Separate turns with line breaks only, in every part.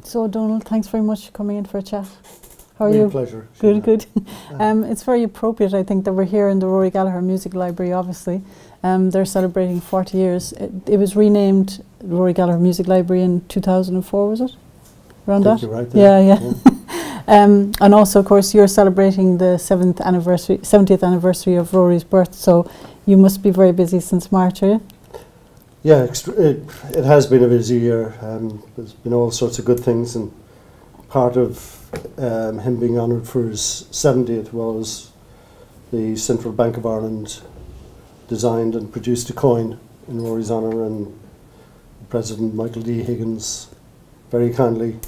So Donal, thanks very much for coming in for a chat. How are
Real
you?
pleasure.
Good, good. It's very appropriate, I think, that we're here in the Rory Gallagher Music Library, obviously. They're celebrating 40 years. It was renamed Rory Gallagher Music Library in 2004, was it? Around that?
You're right there.
Yeah. And also, of course, you're celebrating the 70th anniversary of Rory's birth, so you must be very busy since March, are you?
Yeah, it has been a busy year. There's been all sorts of good things, and part of him being honoured for his 70th was the Central Bank of Ireland designed and produced a coin in Rory's honour, and President Michael D. Higgins very kindly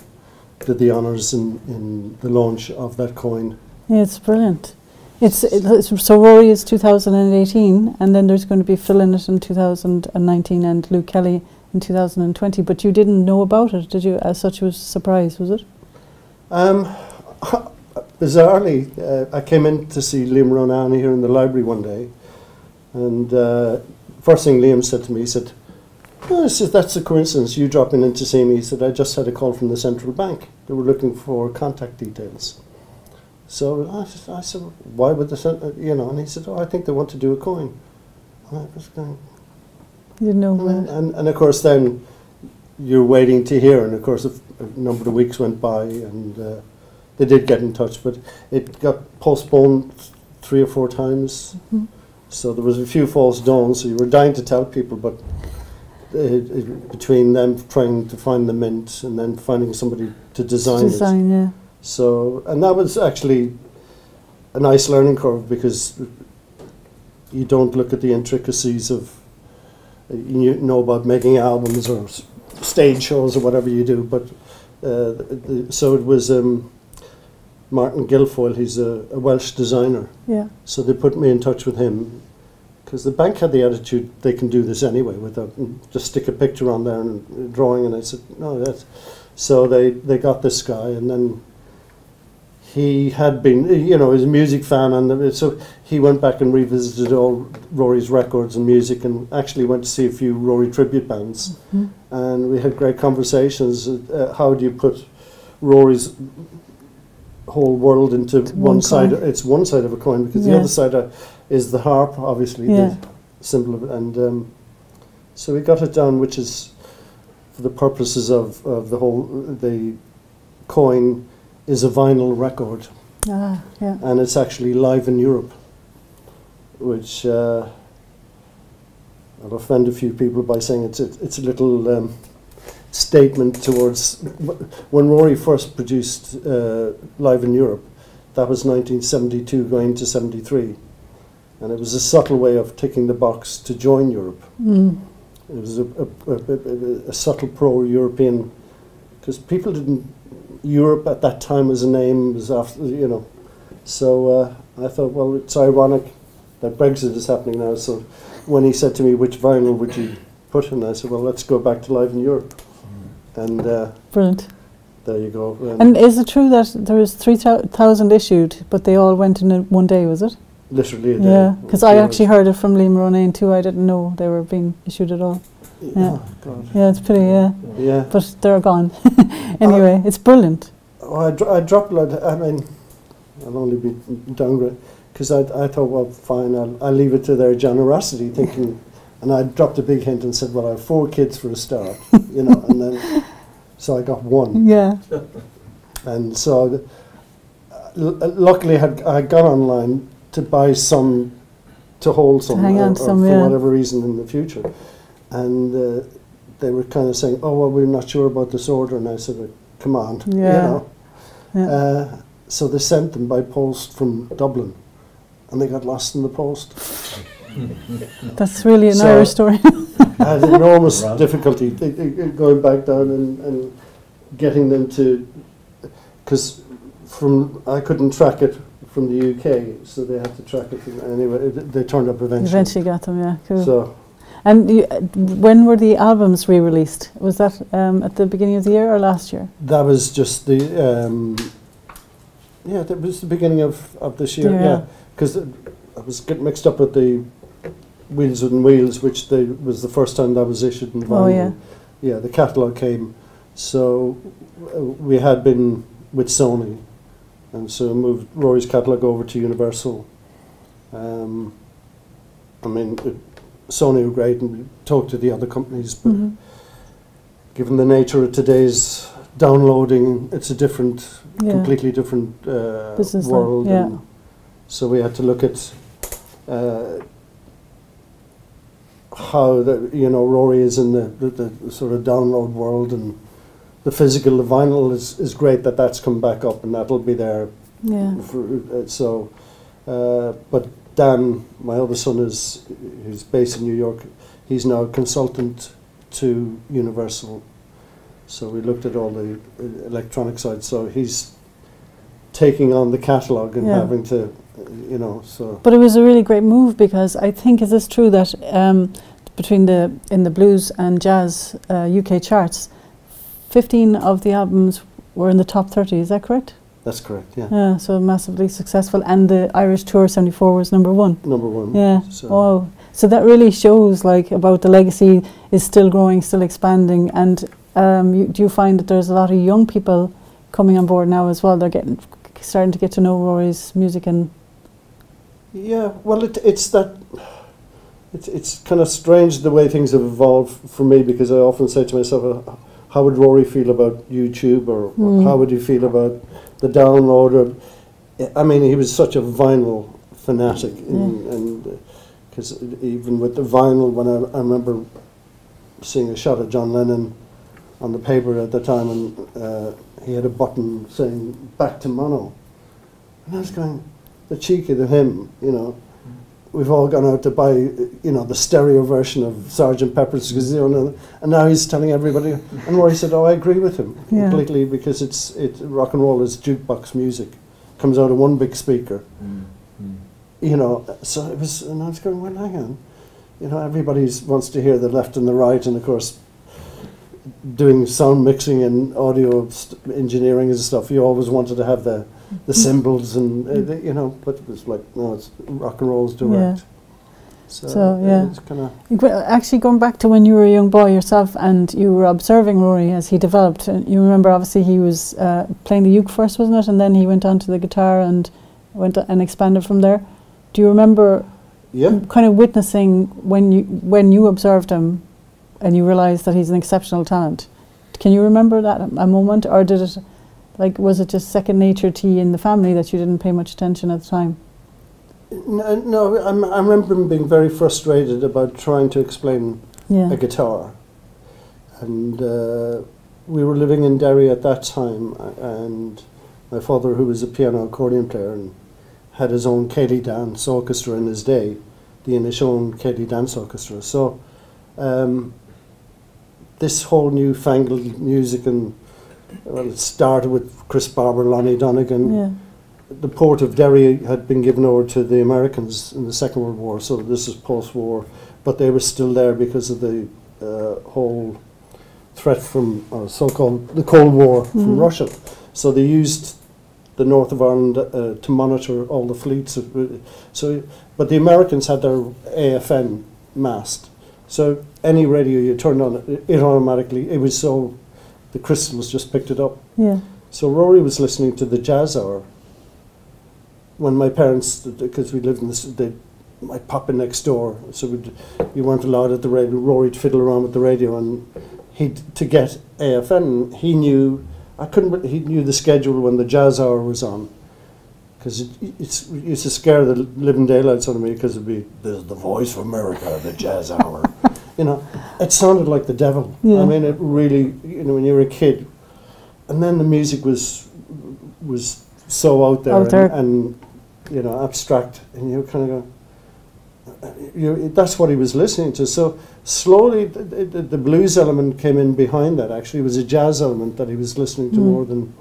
did the honours in the launch of that coin.
Yeah, it's brilliant. So Rory is 2018, and then there's going to be Phil in it in 2019 and Luke Kelly in 2020. But you didn't know about it, did you? As such, it was a surprise, was it?
Bizarrely, I came in to see Liam Ronan here in the library one day, and first thing Liam said to me, he said, "Oh, I said, that's a coincidence, you dropping in to see me." He said, "I just had a call from the central bank. They were looking for contact details." So I said, "Why would the and he said, "Oh, I think they want to do a coin." And I was going,
you didn't know about it.
And of course then you're waiting to hear, and of course a number of weeks went by, and they did get in touch, but it got postponed 3 or 4 times.
Mm-hmm.
So there was a few false dawns, so you were dying to tell people, but between them trying to find the mint and then finding somebody to design it.
Yeah.
So, and that was actually a nice learning curve, because you don't look at the intricacies of, you know about making albums or stage shows or whatever you do, but so it was Martin Guilfoyle, he's a Welsh designer.
Yeah.
So they put me in touch with him, because the bank had the attitude they can do this anyway, without just stick a picture on there and a drawing, and I said, no, that's... So they got this guy, and then he had been, he's a music fan, and so he went back and revisited all Rory's records and music, and actually went to see a few Rory tribute bands.
Mm-hmm.
And we had great conversations. How do you put Rory's whole world into one side? It's one side of a coin, because the other side is the harp, obviously, the symbol of it. And so we got it down, which is, for the purposes of the coin, is a vinyl record. And it's actually live in Europe, which will offend a few people by saying it's a little statement towards when Rory first produced live in Europe. That was 1972 going to 73, and it was a subtle way of ticking the box to join Europe. It was a subtle pro-European, because people didn't. Europe at that time as a name was after, So I thought, well, it's ironic that Brexit is happening now. So when he said to me, which vinyl would you put in, I said, well, let's go back to Live in Europe. And
brilliant.
There you go.
And is it true that there was 3,000 issued, but they all went in one day, was it?
Literally a day.
Yeah, because I actually heard it from Liam Ronan too. I didn't know they were being issued at all. Yeah,
oh, God.
Yeah, it's pretty.
Yeah,
but they're gone. Anyway, it's brilliant.
I dropped. I mean, I'll only be downgraded, because I thought, well, fine, I'll leave it to their generosity, thinking, and I dropped a big hint and said, well, I have 4 kids for a start, and then so I got 1.
Yeah.
And so, luckily, I had gone online to buy some, to hold some, or for whatever reason in the future. And they were kind of saying, oh, well, we're not sure about this order. And I said, well, come on, so they sent them by post from Dublin, and they got lost in the post.
That's really an Irish story.
I had enormous difficulty going back down and getting them to, because I couldn't track it from the UK, so they had to track it from, anyway, they turned up eventually.
Eventually got them, yeah, cool.
So,
and when were the albums re-released? Was that at the beginning of the year or last year?
That was just the, that was the beginning of this year, yeah. Because I was getting mixed up with the Wheels and Wheels, which was the first time that was issued in vinyl.
Oh, yeah.
Yeah, the catalogue came So we had been with Sony, and so moved Rory's catalogue over to Universal. I mean, Sony were great, and we talked to the other companies, but given the nature of today's downloading, it's a different, completely different world. And so we had to look at how Rory is in the sort of download world, and the physical, the vinyl is great that's come back up, and that'll be there. But Dan, my other son, he's based in New York. He's now a consultant to Universal. So we looked at all the electronic side. So he's taking on the catalogue and having to, so. But
it was a really great move, because I think, is this true that in the blues and jazz UK charts, 15 of the albums were in the top 30, is that correct?
That's correct, yeah.
So massively successful, and the Irish Tour 74 was number one.
Number one.
Yeah. So that really shows about the legacy is still growing, still expanding, and do you find that there's a lot of young people coming on board now as well? They're starting to get to know Rory's music and.
Yeah, well, it's kind of strange the way things have evolved for me, because I often say to myself, how would Rory feel about YouTube, or how would he feel about the download? I mean, he was such a vinyl fanatic, and because even with the vinyl, when I remember seeing a shot of John Lennon on the paper at the time, and he had a button saying "Back to Mono," and I was going, the cheek of him, we've all gone out to buy, the stereo version of Sgt. Pepper's, and now he's telling everybody. And Rory said, "Oh, I agree with him completely, because it's rock and roll is jukebox music, comes out of one big speaker." So it was, and I was going, well, hang on, everybody wants to hear the left and the right, and of course, doing sound mixing and audio engineering and stuff, you always wanted to have the cymbals and but it was like, no, it's rock and roll's direct. So it's kind of
actually going back to when you were a young boy yourself, and you were observing Rory as he developed, and you remember obviously he was playing the uke first, wasn't it, and then he went on to the guitar and went and expanded from there. Do you remember kind of witnessing when you observed him and you realised that he's an exceptional talent? Can you remember that a moment, or did it, was it just second nature to you in the family that you didn't pay much attention at the time?
No, I remember him being very frustrated about trying to explain a guitar. And we were living in Derry at that time, and my father, who was a piano accordion player and had his own Céilí dance orchestra in his day, the Inishowen Céilí dance orchestra. So this whole newfangled music, and it started with Chris Barber, Lonnie Donegan. The port of Derry had been given over to the Americans in the Second World War, so this is post-war, but they were still there because of the whole threat from, or so-called, the Cold War from Russia. So they used the north of Ireland to monitor all the fleets. But the Americans had their AFN mast. So any radio you turned on, it automatically, it was so, the crystals just picked it up. So Rory was listening to the Jazz Hour when my parents, because we lived in this, they might pop in next door, so you weren't allowed at the radio. Rory to fiddle around with the radio, and to get AFN, he knew, he knew the schedule when the Jazz Hour was on, because it used to scare the living daylights out of me, because it'd be, "There's the Voice of America, the Jazz Hour." It sounded like the devil. I mean, it really, when you were a kid, and then the music was so out there, and abstract, and you kind of go, that's what he was listening to. So slowly the blues element came in behind that. Actually, it was a jazz element that he was listening to more than,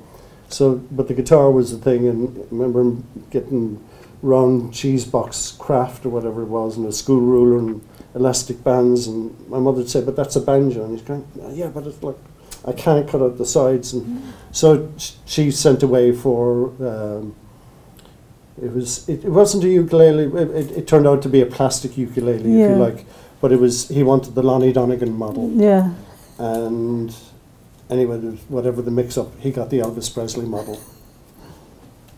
but the guitar was the thing. And I remember him getting round cheese box craft or whatever it was, and a school ruler and elastic bands, and my mother would say, "But that's a banjo," and he's going, "Yeah, but it's like, I can't cut out the sides." And so she sent away for it wasn't a ukulele. It turned out to be a plastic ukulele, if you like, but he wanted the Lonnie Donegan model. And anyway, whatever the mix-up, he got the Elvis Presley model.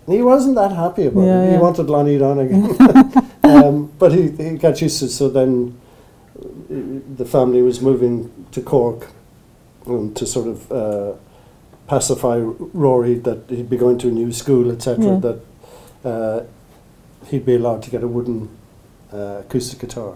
And he wasn't that happy about it. He wanted Lonnie Donegan. But he got used to it, so then the family was moving to Cork to sort of pacify Rory that he'd be going to a new school, etc., that he'd be allowed to get a wooden acoustic guitar.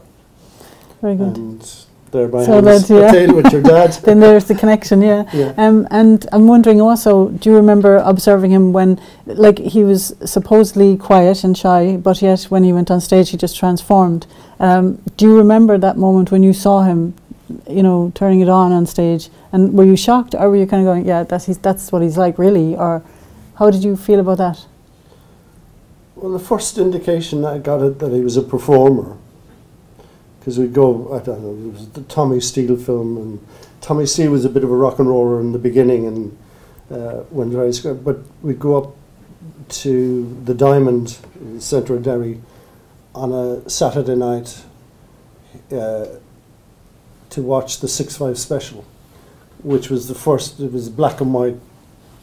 Very good.
And thereby
so
a tale with your dad.
Then there's the connection, and I'm wondering also, do you remember observing him when, like, he was supposedly quiet and shy, but yet when he went on stage he just transformed. Do you remember that moment when you saw him, you know, turning it on stage, and were you shocked, or were you kind of going, yeah, that's what he's like really, or how did you feel about that?
Well, the first indication I got it that he was a performer, because we'd go, I don't know, it was the Tommy Steele film, and Tommy Steele was a bit of a rock and roller in the beginning, and but we'd go up to the Diamond in the centre of Derry on a Saturday night to watch the 6-5 special, which was the first, it was a black and white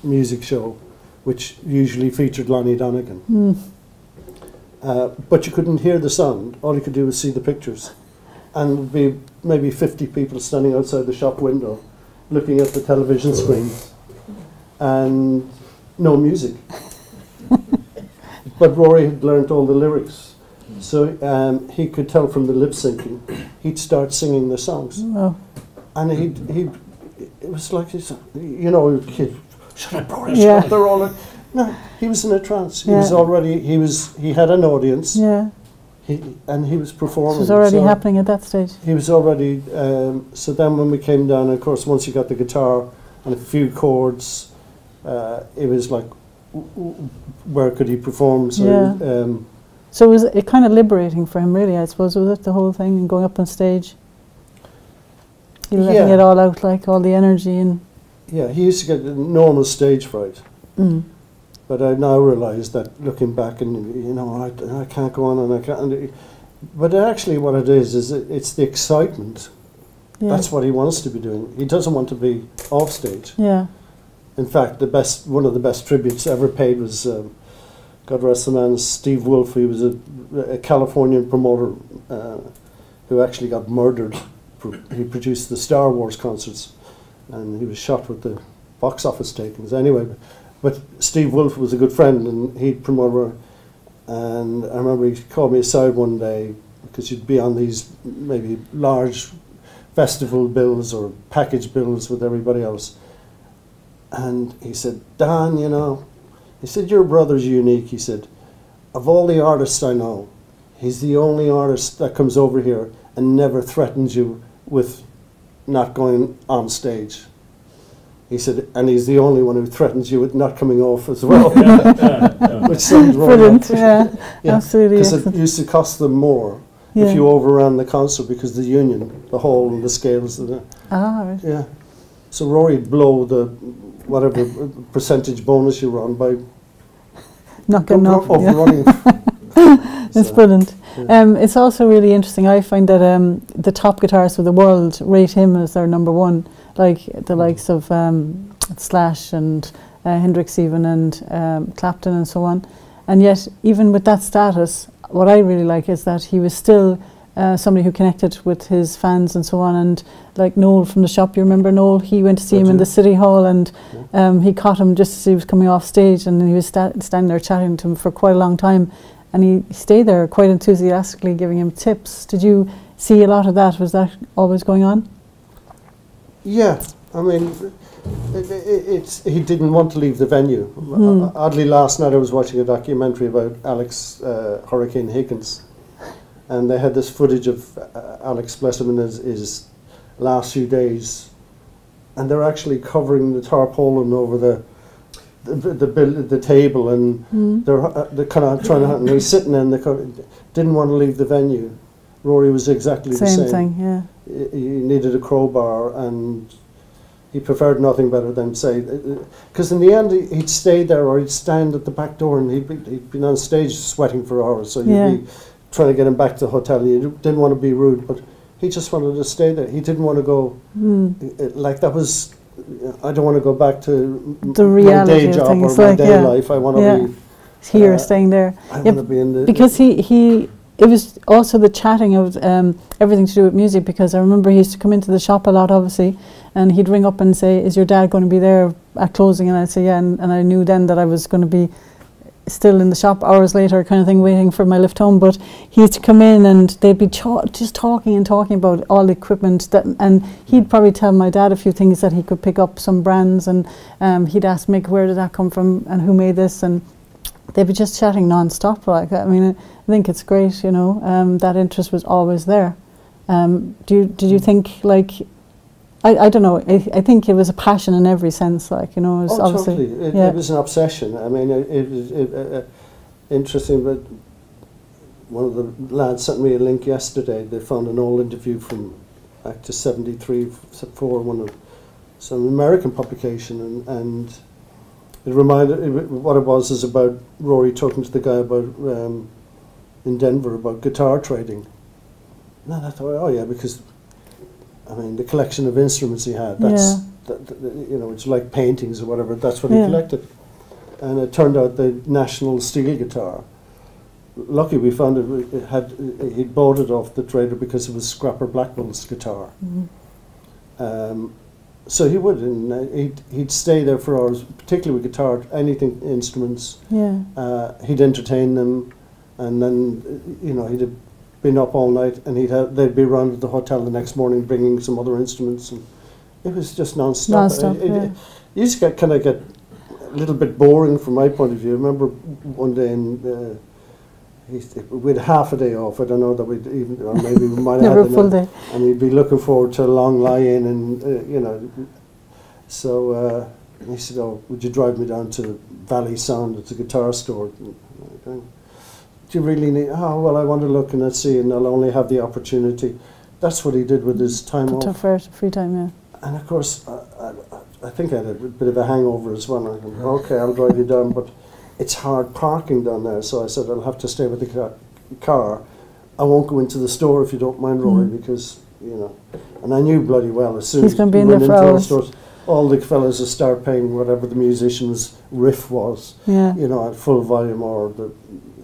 music show, which usually featured Lonnie Donegan. But you couldn't hear the sound, all you could do was see the pictures. And there'd be maybe 50 people standing outside the shop window looking at the television screens, and no music. But Rory had learnt all the lyrics, so he could tell from the lip syncing. He'd start singing the songs, and it was like, you know, kid, shut up, Rory, shut up, they're all like, no, he was in a trance. He was already, he had an audience. And he was performing.
It was already happening at that stage.
He was already, so then when we came down, of course, once he got the guitar and a few chords, it was like, where could he perform? So,
so was it kind of liberating for him, really, I suppose, was it, the whole thing, and going up on stage? He letting it all out, like all the energy and...
Yeah, he used to get enormous stage fright. But I now realise that, looking back, and you know, I can't go on and I can't. But actually, what it is it's the excitement. That's what he wants to be doing. He doesn't want to be off stage. In fact, one of the best tributes ever paid was, God rest the man, Steve Wolfe. He was a Californian promoter who actually got murdered. He produced the Star Wars concerts, and he was shot with the box office takings. Anyway. But Steve Wolfe was a good friend, and he'd promote her. And I remember he called me aside one day, because you'd be on these maybe large festival bills or package bills with everybody else. And he said, Dan, you know, he said, your brother's unique. He said, of all the artists I know, he's the only artist that comes over here and never threatens you with not going on stage. He said, and he's the only one who threatens you with not coming off as well. Which sounds wrong.
Brilliant, absolutely.
Because it used to cost them more if you overran the concert, because the union, the hall and the scales.
Right.
Yeah. So Rory'd blow the whatever percentage bonus you were on by
not getting off.
Overrunning.
It's brilliant. It's also really interesting. I find that the top guitarists of the world rate him as their number one, like the likes of Slash and Hendrix even, and Clapton and so on. And yet, even with that status, what I really like is that he was still somebody who connected with his fans and so on. And like Noel from the shop, you remember Noel? He went to see him in the City Hall, and he caught him just as he was coming off stage, and he was standing there chatting to him for quite a long time. And he stayed there quite enthusiastically, giving him tips. Did you see a lot of that? Was that always going on? Yeah,
I mean, he didn't want to leave the venue. Oddly, last night I was watching a documentary about Alex Hurricane Higgins, and they had this footage of Alex, bless him, in his last few days, and they're actually covering the tarpaulin over the table, and they're kind of trying to. And he's sitting there, and they didn't want to leave the venue. Rory was exactly the same.
Same thing, yeah.
He needed a crowbar, and he preferred nothing better than say, because in the end he'd stay there, or he'd stand at the back door, and he'd been on stage sweating for hours, so you'd be trying to get him back to the hotel. You didn't want to be rude, but he just wanted to stay there. He didn't want to go. Like, that was I don't want to go back to
the reality
my day
of
job
things,
or my
like,
day life. I want to be
here, staying there.
I want to be in the...
Because it was also the chatting of everything to do with music, because I remember he used to come into the shop a lot, obviously, and he'd ring up and say, is your dad going to be there at closing? And I'd say, yeah, and I knew then that I was going to be still in the shop hours later, kind of thing, waiting for my lift home. But he used to come in and they'd be just talking about all the equipment, and he'd probably tell my dad a few things that he could pick up, some brands, and he'd ask Mick, where did that come from and who made this? And they'd be just chatting non-stop. Like, I mean, I think it's great, you know, that interest was always there. Did you think, like, I don't know, I think it was a passion in every sense, like, you know, it was obviously...
Totally. It was an obsession. I mean, it was interesting, but one of the lads sent me a link yesterday. They found an old interview from back to 73 for one of some American publication, and it reminded, what it was is about Rory talking to the guy about in Denver about guitar trading. And I thought, oh yeah, because I mean the collection of instruments he had, that's you know, it's like paintings or whatever, that's what he collected. And it turned out the national steel guitar. Lucky we found he'd bought it off the trader because it was Scrapper Blackwell's guitar. So he would, and he'd stay there for hours, particularly with guitar, anything, instruments. He'd entertain them, and then, you know, he'd have been up all night, and they'd be around at the hotel the next morning bringing some other instruments, and it was just non-stop. It used to get a little bit boring from my point of view. I remember one day we had half a day off. I don't know that we'd even, or maybe we might have
a full day.
And we'd be looking forward to a long lie-in, and you know. So he said, "Oh, would you drive me down to Valley Sound? It's a guitar store." Do you really need? Oh well, I want to look and let's see, and I'll only have the opportunity. That's what he did with his time off. Free time, yeah. And of course, I think I had a bit of a hangover as well. I thought, okay, I'll drive you down, but it's hard parking down there, so I said I'll have to stay with the car. I won't go into the store if you don't mind, Rory, because, you know, and I knew bloody well as soon as
you went into the stores,
all the fellas would start playing whatever the musician's riff was, you know, at full volume, or the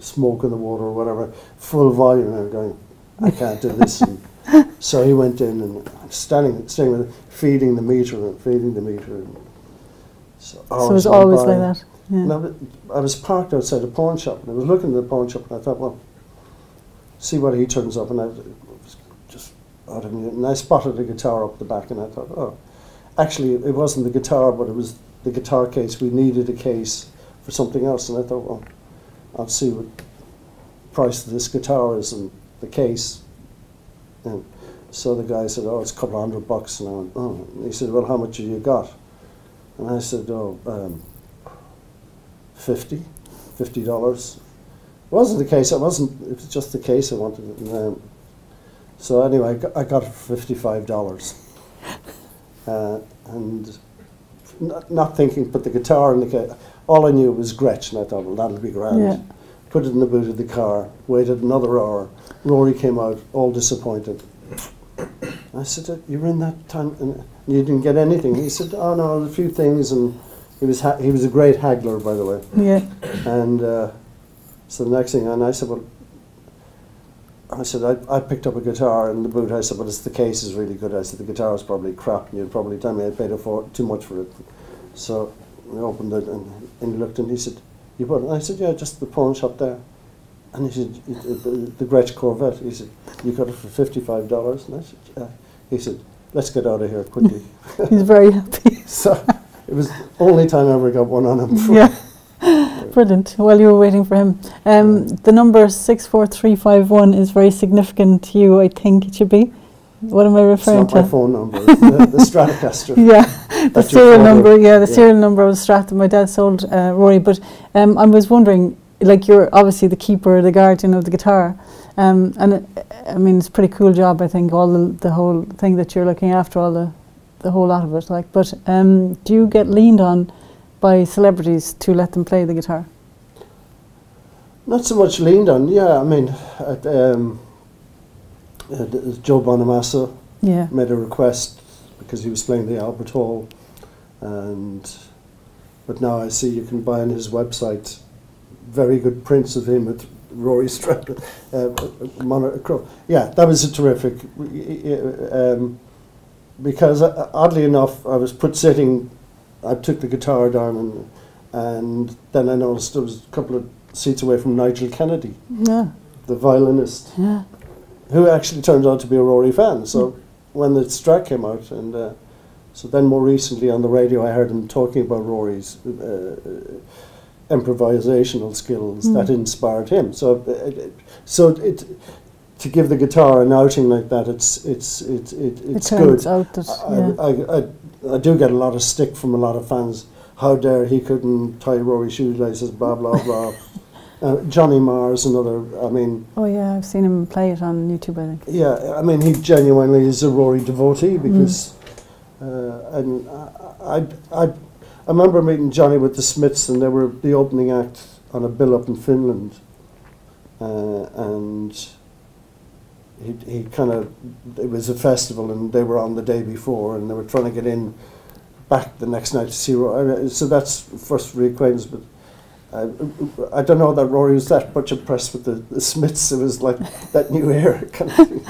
smoke in the water or whatever, full volume, and I'm going, I can't do this. And so he went in and staying with it, feeding the meter. So
it was always like that.
Yeah. I was parked outside a pawn shop, and I was looking at the pawn shop, and I thought, well, see what he turns up, and I was just out of it. And I spotted a guitar up the back, and I thought, oh, actually, it wasn't the guitar, but it was the guitar case. We needed a case for something else, and I thought, well, I'll see what the price of this guitar is and the case. And so the guy said, oh, it's a couple of $100. And I went, oh. And he said, well, how much have you got? And I said, oh, $50. It wasn't the case. It was just the case I wanted. And, so anyway, I got it for $55. And not thinking, put the guitar in the case. All I knew was Gretsch, and I thought, well, that'll be grand. Yeah. Put it in the boot of the car, waited another hour. Rory came out, all disappointed. I said, you were in that time, and you didn't get anything? He said, oh no, a few things, and he was a great haggler, by the way. Yeah. And so the next thing, and I said, well, I picked up a guitar in the boot. I said, well, the case is really good. I said, the guitar is probably crap, and you'd probably tell me I paid too much for it. So we opened it, and he looked, and he said, you bought it? And I said, yeah, just the pawn shop there. And he said, the Gretsch Corvette. He said, you got it for $55? And I said, yeah. He said, let's get out of here quickly.
He's very happy.
So it was the only time I ever got one on him.
Yeah. Brilliant. While you were waiting for him. The number 64351 is very significant to you, I think it should be. What am I referring to?
It's not my phone number, it's the Stratocaster.
Yeah, the serial number, the serial number of the Strat that my dad sold Rory. But I was wondering, like, you're obviously the keeper, the guardian of the guitar. And I mean, it's a pretty cool job, I think, all the whole thing that you're looking after, all the whole lot of it. Like, but do you get leaned on by celebrities to let them play the guitar?
Not so much leaned on, yeah. I mean, Joe Bonamassa made a request because he was playing the Albert Hall, But now I see you can buy on his website very good prints of him with Rory Strap. Yeah, that was a terrific. Because oddly enough, I was put sitting. I took the guitar down, and then I noticed there was a couple of seats away from Nigel Kennedy, the violinist, who actually turned out to be a Rory fan. So when the Strat came out, and so then more recently on the radio, I heard him talking about Rory's improvisational skills that inspired him. So, to give the guitar an outing like that, it's good. I do get a lot of stick from a lot of fans. How dare he couldn't tie Rory shoelaces? Blah blah blah. Johnny Marr's another. I mean.
Oh yeah, I've seen him play it on YouTube, I think.
Yeah, I mean he genuinely is a Rory devotee because, and I remember meeting Johnny with the Smiths, and they were the opening act on a bill up in Finland, and he kind of, it was a festival and they were on the day before and they were trying to get in back the next night to see Rory. So that's first reacquaintance, but I don't know that Rory was that much impressed with the Smiths. It was like that new era kind of thing.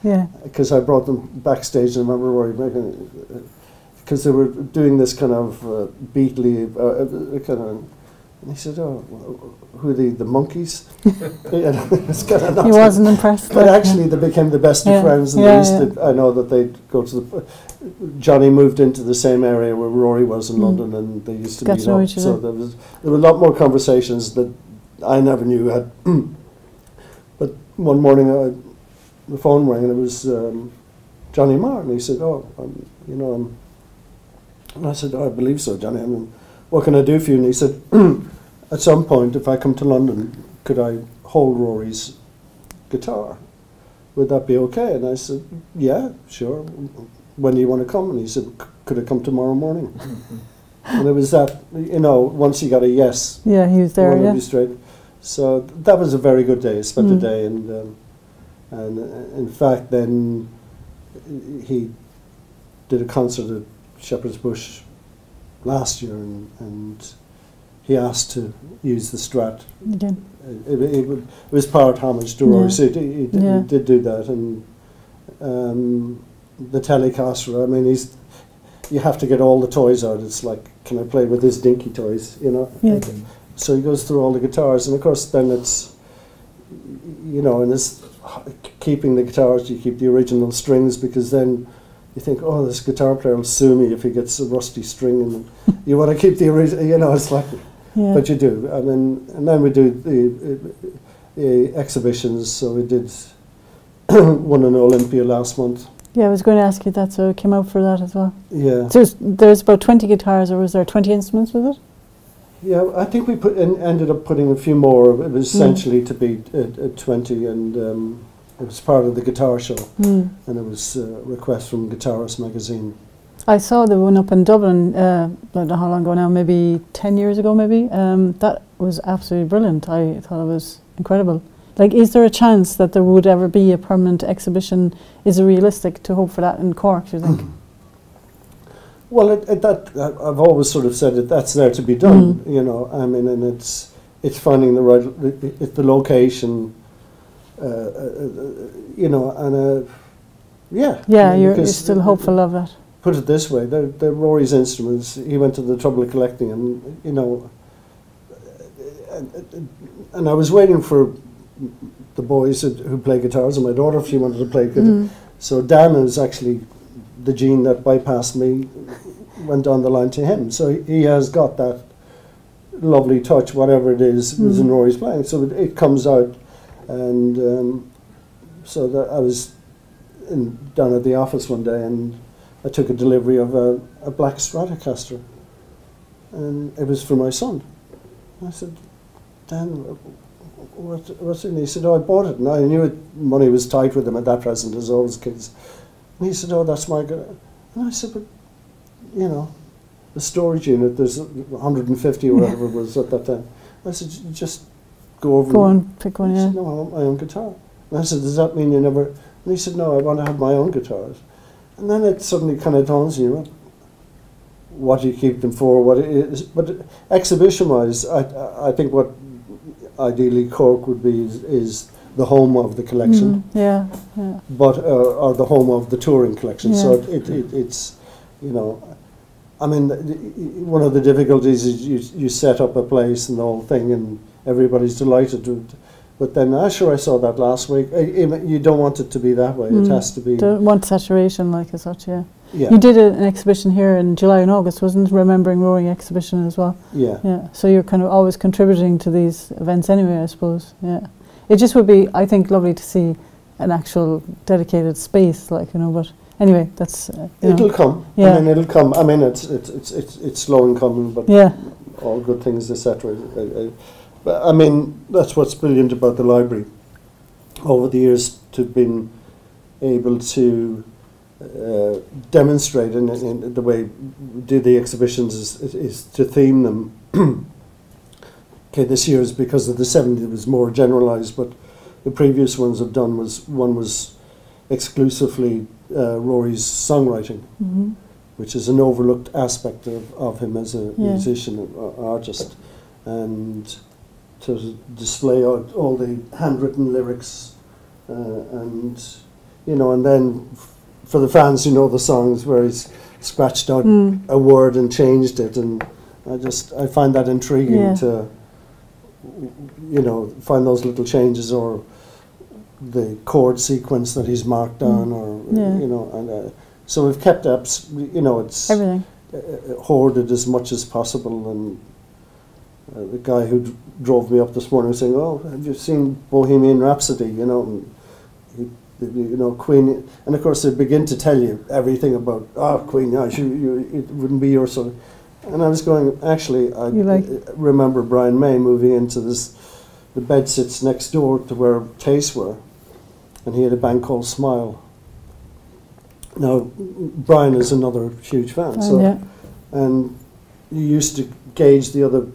Yeah. Because
I brought them backstage and I remember Rory making, because they were doing this kind of Beatley kind of, and he said, "Oh, who are the monkeys?" It's kind of
he wasn't impressed.
But actually, they became the best of friends, and they used to, I know that they'd go to the. Johnny moved into the same area where Rory was in London, and they used to meet up. So there were a lot more conversations that I never knew had. But one morning, the phone rang, and it was Johnny Marr, and he said, "Oh, I'm." And I said, "Oh, I believe so, Johnny. I mean, what can I do for you?" And he said, "At some point, if I come to London, could I hold Rory's guitar? Would that be okay?" And I said, "Yeah, sure. When do you want to come?" And he said, "Could I come tomorrow morning?" And it was that, once you got a yes.
Yeah, he was there,
Be straight. So that was a very good day. I spent the day, and in fact, then he did a concert at Shepherd's Bush last year, and he asked to use the Strat
again.
It was part homage to Rory. So he did do that, and the Telecaster. I mean, you have to get all the toys out. It's like, can I play with his dinky toys?
Yeah.
So he goes through all the guitars, and of course, then it's and it's keeping the guitars. You keep the original strings, because then you think, oh, this guitar player will sue me if he gets a rusty string, and you want to keep the original, it's like, but you do. I mean, and then we do the exhibitions, so we did one in Olympia last month. Yeah,
I was going to ask you that, so it came out for that as well.
Yeah.
So there's about 20 guitars, or was there 20 instruments with it?
Yeah, I think we ended up putting a few more. It was essentially to be 20, and it was part of the guitar show, and it was a request from Guitarist magazine. I
saw the one up in Dublin, I don't know how long ago now, maybe 10 years ago maybe. That was absolutely brilliant. I thought it was incredible. Like, is there a chance that there would ever be a permanent exhibition? Is it realistic to hope for that in Cork, do you think?
Well, I've always sort of said that that's there to be done, I mean, and it's finding the right, the location, and
yeah, you're still hopeful of that.
Put it this way, they're Rory's instruments. He went to the trouble of collecting them, and I was waiting for the boys who play guitars, and my daughter, if she wanted to play guitar. So Dan is actually the gene that bypassed me, went down the line to him. So he has got that lovely touch, whatever it is, was in Rory's playing. So it comes out. And so that I was down at the office one day, and I took a delivery of a black Stratocaster, and it was for my son. I said, "Dan, what's it?" And he said, "Oh, I bought it." And I knew money was tight with him at that present, as always kids. And he said, "Oh, that's my guitar." And I said, "But, the storage unit, there's 150 or whatever it was at that time." I said, "Just go over
and pick one."
He said, "No, I want my own guitar." And I said, "Does that mean you never?" And he said, "No, I want to have my own guitars." And then it suddenly kind of dawns on you, what you keep them for, what it is. But exhibition-wise, I think what ideally Cork would be is the home of the collection.
Yeah.
But or the home of the touring collection.
Yeah.
So it's, you know, I mean, one of the difficulties is you set up a place and the whole thing, and everybody's delighted to. But then, sure, I saw that last week. You don't want it to be that way. It has to be.
Don't want saturation like as such, yeah.
Yeah.
You did an exhibition here in July and August, wasn't it? Remembering Roaring exhibition as well.
Yeah.
Yeah. So you're kind of always contributing to these events anyway, I suppose. Yeah. It just would be, I think, lovely to see an actual dedicated space, like, you know. But anyway, that's.
It'll come.
Yeah.
I mean, it'll come. I mean, it's slow in coming, but
yeah.
all good things, etc. But I mean, that's what's brilliant about the library. Over the years, to have been able to demonstrate in the way we do the exhibitions is to theme them. Okay, this year is because of the 70s, it was more generalised, but the previous ones I've done one was exclusively Rory's songwriting, which is an overlooked aspect of him as a musician and artist, and to display all the handwritten lyrics, and you know, and then for the fans who know the songs, where he's scratched out a word and changed it, and I find that intriguing to, you know, find those little changes, or the chord sequence that he's marked down, or you know, and so we've kept up, you know, it's
everything
hoarded as much as possible. And the guy who drove me up this morning was saying, "Oh, have you seen Bohemian Rhapsody?" You know, and you know, Queen, and of course they begin to tell you everything about Queen. Yeah, it wouldn't be your sort of. And I was going, actually, I remember Brian May moving into this. The bed sits next door to where Taste were, and he had a band called Smile. Now, Brian is another huge fan, and you used to gauge the other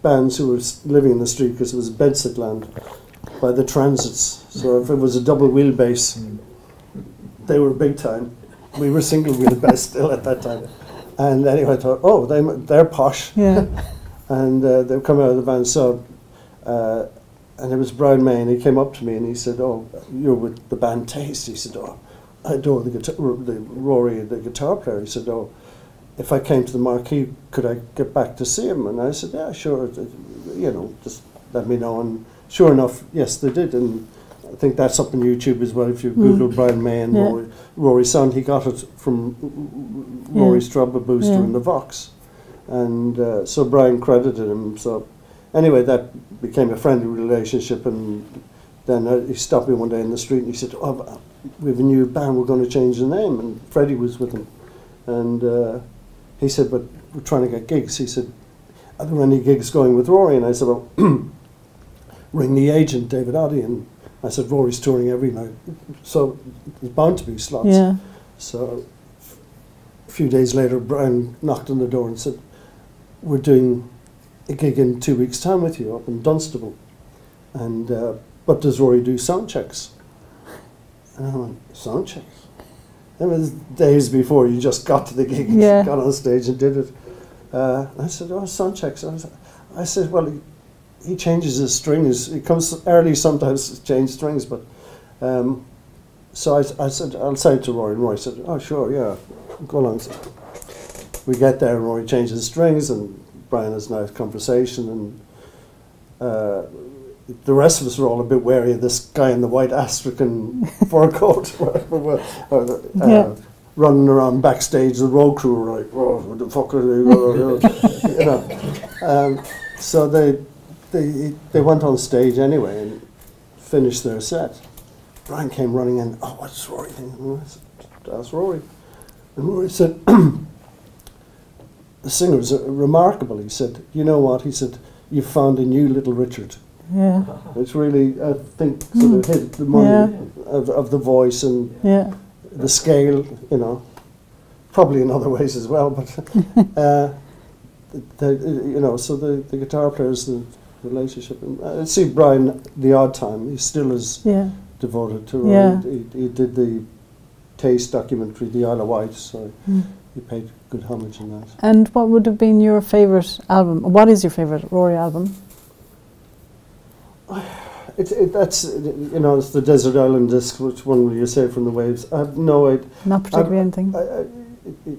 bands who were living in the street, because it was bedsit land, by the transits. So if it was a double wheelbase, they were big time. We were single wheelbase still at that time. And anyway, I thought, oh, they're posh. Yeah. And they've come out of the van. So, and it was Brian May, and he came up to me and he said, "Oh, you're with the band Taste." He said, "Oh, I adore the Rory, the guitar player." He said, "Oh, if I came to the Marquee, could I get back to see him?" And I said, "Yeah, sure. You know, just let me know." And sure enough, yes, they did. And I think that's up on YouTube as well. If you Google Brian May and Rory's sound, he got it from Rory's Trouble Booster in the Vox. And so Brian credited him. So anyway, that became a friendly relationship. And then he stopped me one day in the street and he said, "Oh, we have a new band, we're going to change the name." And Freddie was with him. And he said, "But we're trying to get gigs." He said, "Are there any gigs going with Rory?" And I said, "Well, ring the agent, David Oddy." And I said, "Rory's touring every night, so there's bound to be slots." Yeah. So a few days later, Brian knocked on the door and said, "We're doing a gig in 2 weeks' time with you up in Dunstable. And but does Rory do sound checks?" And I went, "Sound checks?" It was days before you just got to the gig, got on stage and did it. I said, "Oh, sound checks." I said, "Well, he changes his strings. He comes early sometimes to change strings, but..." So I said, "I'll say it to Rory." And Rory said, "Oh, sure, yeah, go along." So we get there and Rory changes strings and Brian has a nice conversation, and the rest of us were all a bit wary of this guy in the white Astrakhan fur coat running around backstage. The road crew were like, "Oh, what the fuck are they?" You know. So they went on stage anyway and finished their set. Brian came running in. "Oh, what's Rory thinking?" I said, "That's Rory." And Rory said, "The singer's remarkable." He said, "You know what?" He said, "You've found a new Little Richard." Yeah. It's really, I think, sort of hit the money of the voice and the scale, you know, probably in other ways as well, but you know, so the guitar players, the relationship. And I see Brian the odd time. He still is devoted to it. He did the Taste documentary, The Isle of Wight. So he paid good homage in that.
And what would have been your favourite album? What is your favourite Rory album?
That's, you know, it's the Desert Island Disc. Which one will you say from the Waves? I have no idea.
Not particularly anything.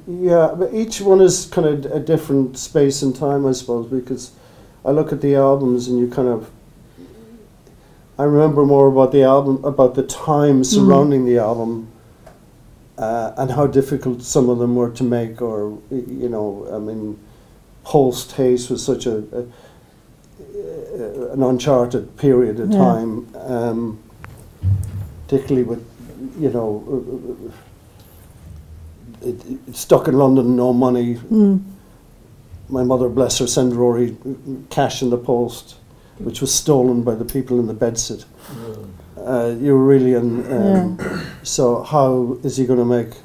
Yeah, but each one is kind of a different space and time, I suppose, because I look at the albums and you kind of, I remember more about the album, about the time surrounding the album, and how difficult some of them were to make, or, you know, I mean, Post Haste was such an uncharted period of time, particularly with, you know, stuck in London, no money. My mother, bless her, sent Rory cash in the post, which was stolen by the people in the bedsit. You were really in. So how is he going to make?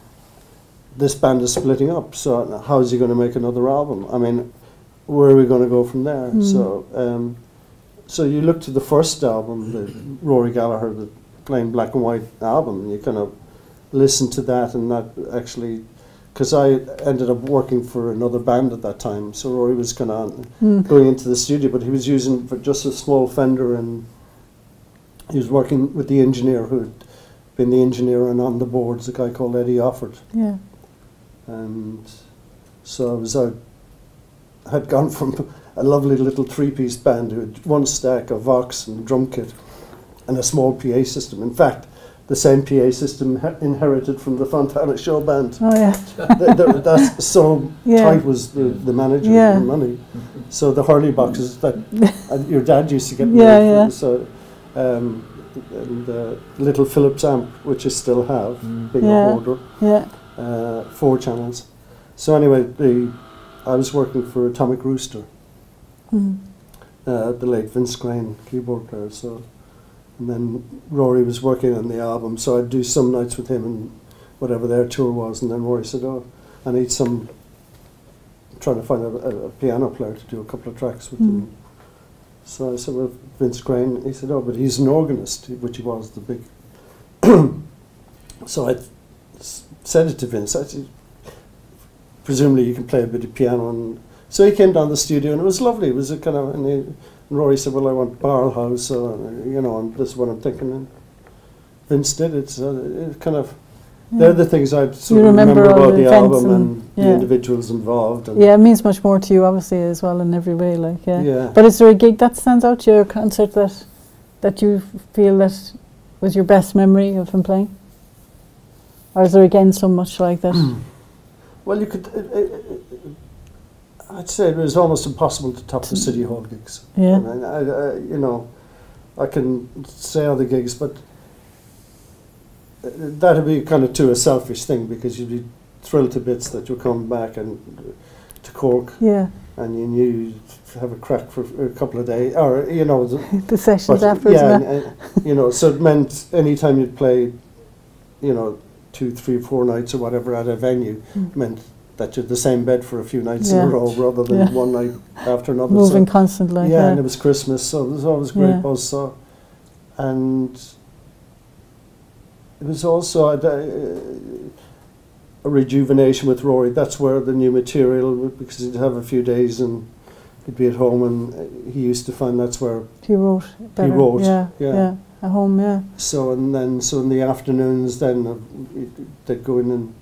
This band is splitting up. So how is he going to make another album? I mean, where are we going to go from there? So, so you look to the first album, the Rory Gallagher, the plain black and white album, and you kind of listen to that, and that actually, because I ended up working for another band at that time, so Rory was kind of going into the studio, but he was using just a small Fender, and he was working with the engineer who had been the engineer and on the boards, a guy called Eddie Offord.
Yeah.
And so I was out, had gone from a lovely little three-piece band who had one stack of Vox and drum kit and a small PA system. In fact, the same PA system inherited from the Fontana Show band.
Oh yeah.
That's so tight was the manager and money. So the Hurley boxes that your dad used to get made. So and the little Philips amp, which I still have, being a hoarder. 4 channels. So anyway, I was working for Atomic Rooster. The late Vince Crane, keyboard player. So. And then Rory was working on the album, so I'd do some nights with him and whatever their tour was, and then Rory said, oh, I need some, trying to find a piano player to do a couple of tracks with him. So I said, well, Vince Crane, he said, oh, but he's an organist, which he was, the big. So I said it to Vince, I said, presumably you can play a bit of piano, and so he came down the studio, and it was lovely, it was a kind of, and Rory said, well, I want Barrelhouse, you know, and this is what I'm thinking. And Vince did it, so it kind of, they're the things I sort of remember about the album and the individuals involved. And
it means much more to you, obviously, as well, in every way, like, But is there a gig that stands out to you, a concert that you feel that was your best memory of him playing? Or is there, again, so much like that?
Well, you could... I'd say it was almost impossible to top the City Hall gigs.
Yeah.
I mean, you know, I can say other gigs, but that'd be kind of a selfish thing, because you'd be thrilled to bits that you're coming back and to Cork.
Yeah.
And you knew you'd have a crack for a couple of days, or you know,
the sessions after.
Yeah, you know, so it meant any time you'd play, you know, 2, 3, 4 nights or whatever at a venue, meant that you're the same bed for a few nights in a row rather than one night after another.
Moving constantly.
Yeah, and it was Christmas, so there was always great buzz. So, and it was also a rejuvenation with Rory. That's where the new material, because he'd have a few days and he'd be at home, and he used to find that's where
he wrote better.
He wrote,
yeah, at home, yeah.
So and then, so in the afternoons, then they'd go in and